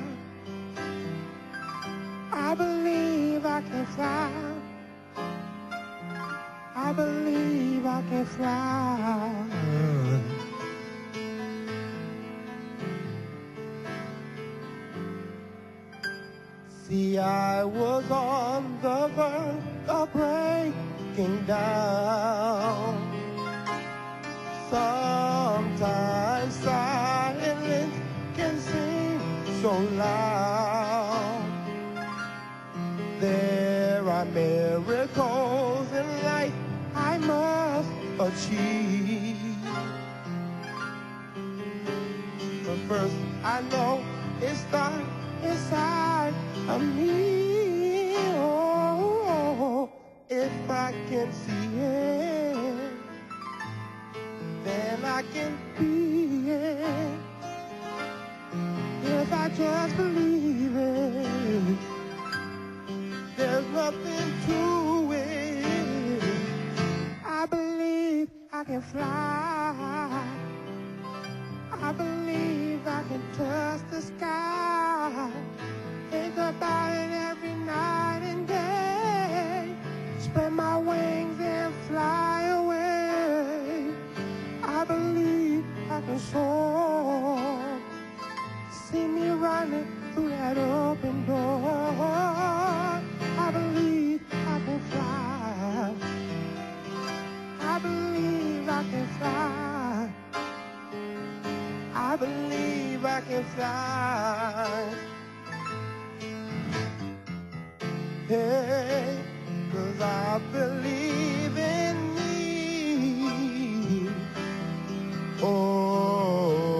I believe I can fly. I believe I can fly. See, I was on the verge of breaking down. Sometimes silence can seem so loud. There are miracles in life I must achieve. But first I know it starts inside of me. Oh, if I can see it, then I can be it. If I just believe it, there's nothing to it. I believe I can fly. I believe I can touch the sky. Think about it every night and day. Spread my wings and fly away. I believe I can soar. See me running through that open door. I believe I can fly. I believe I can fly. I believe I can fly. Hey, 'cause I believe in me. Oh,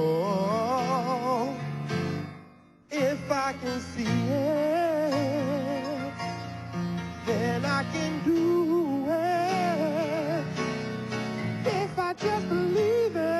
just believe it.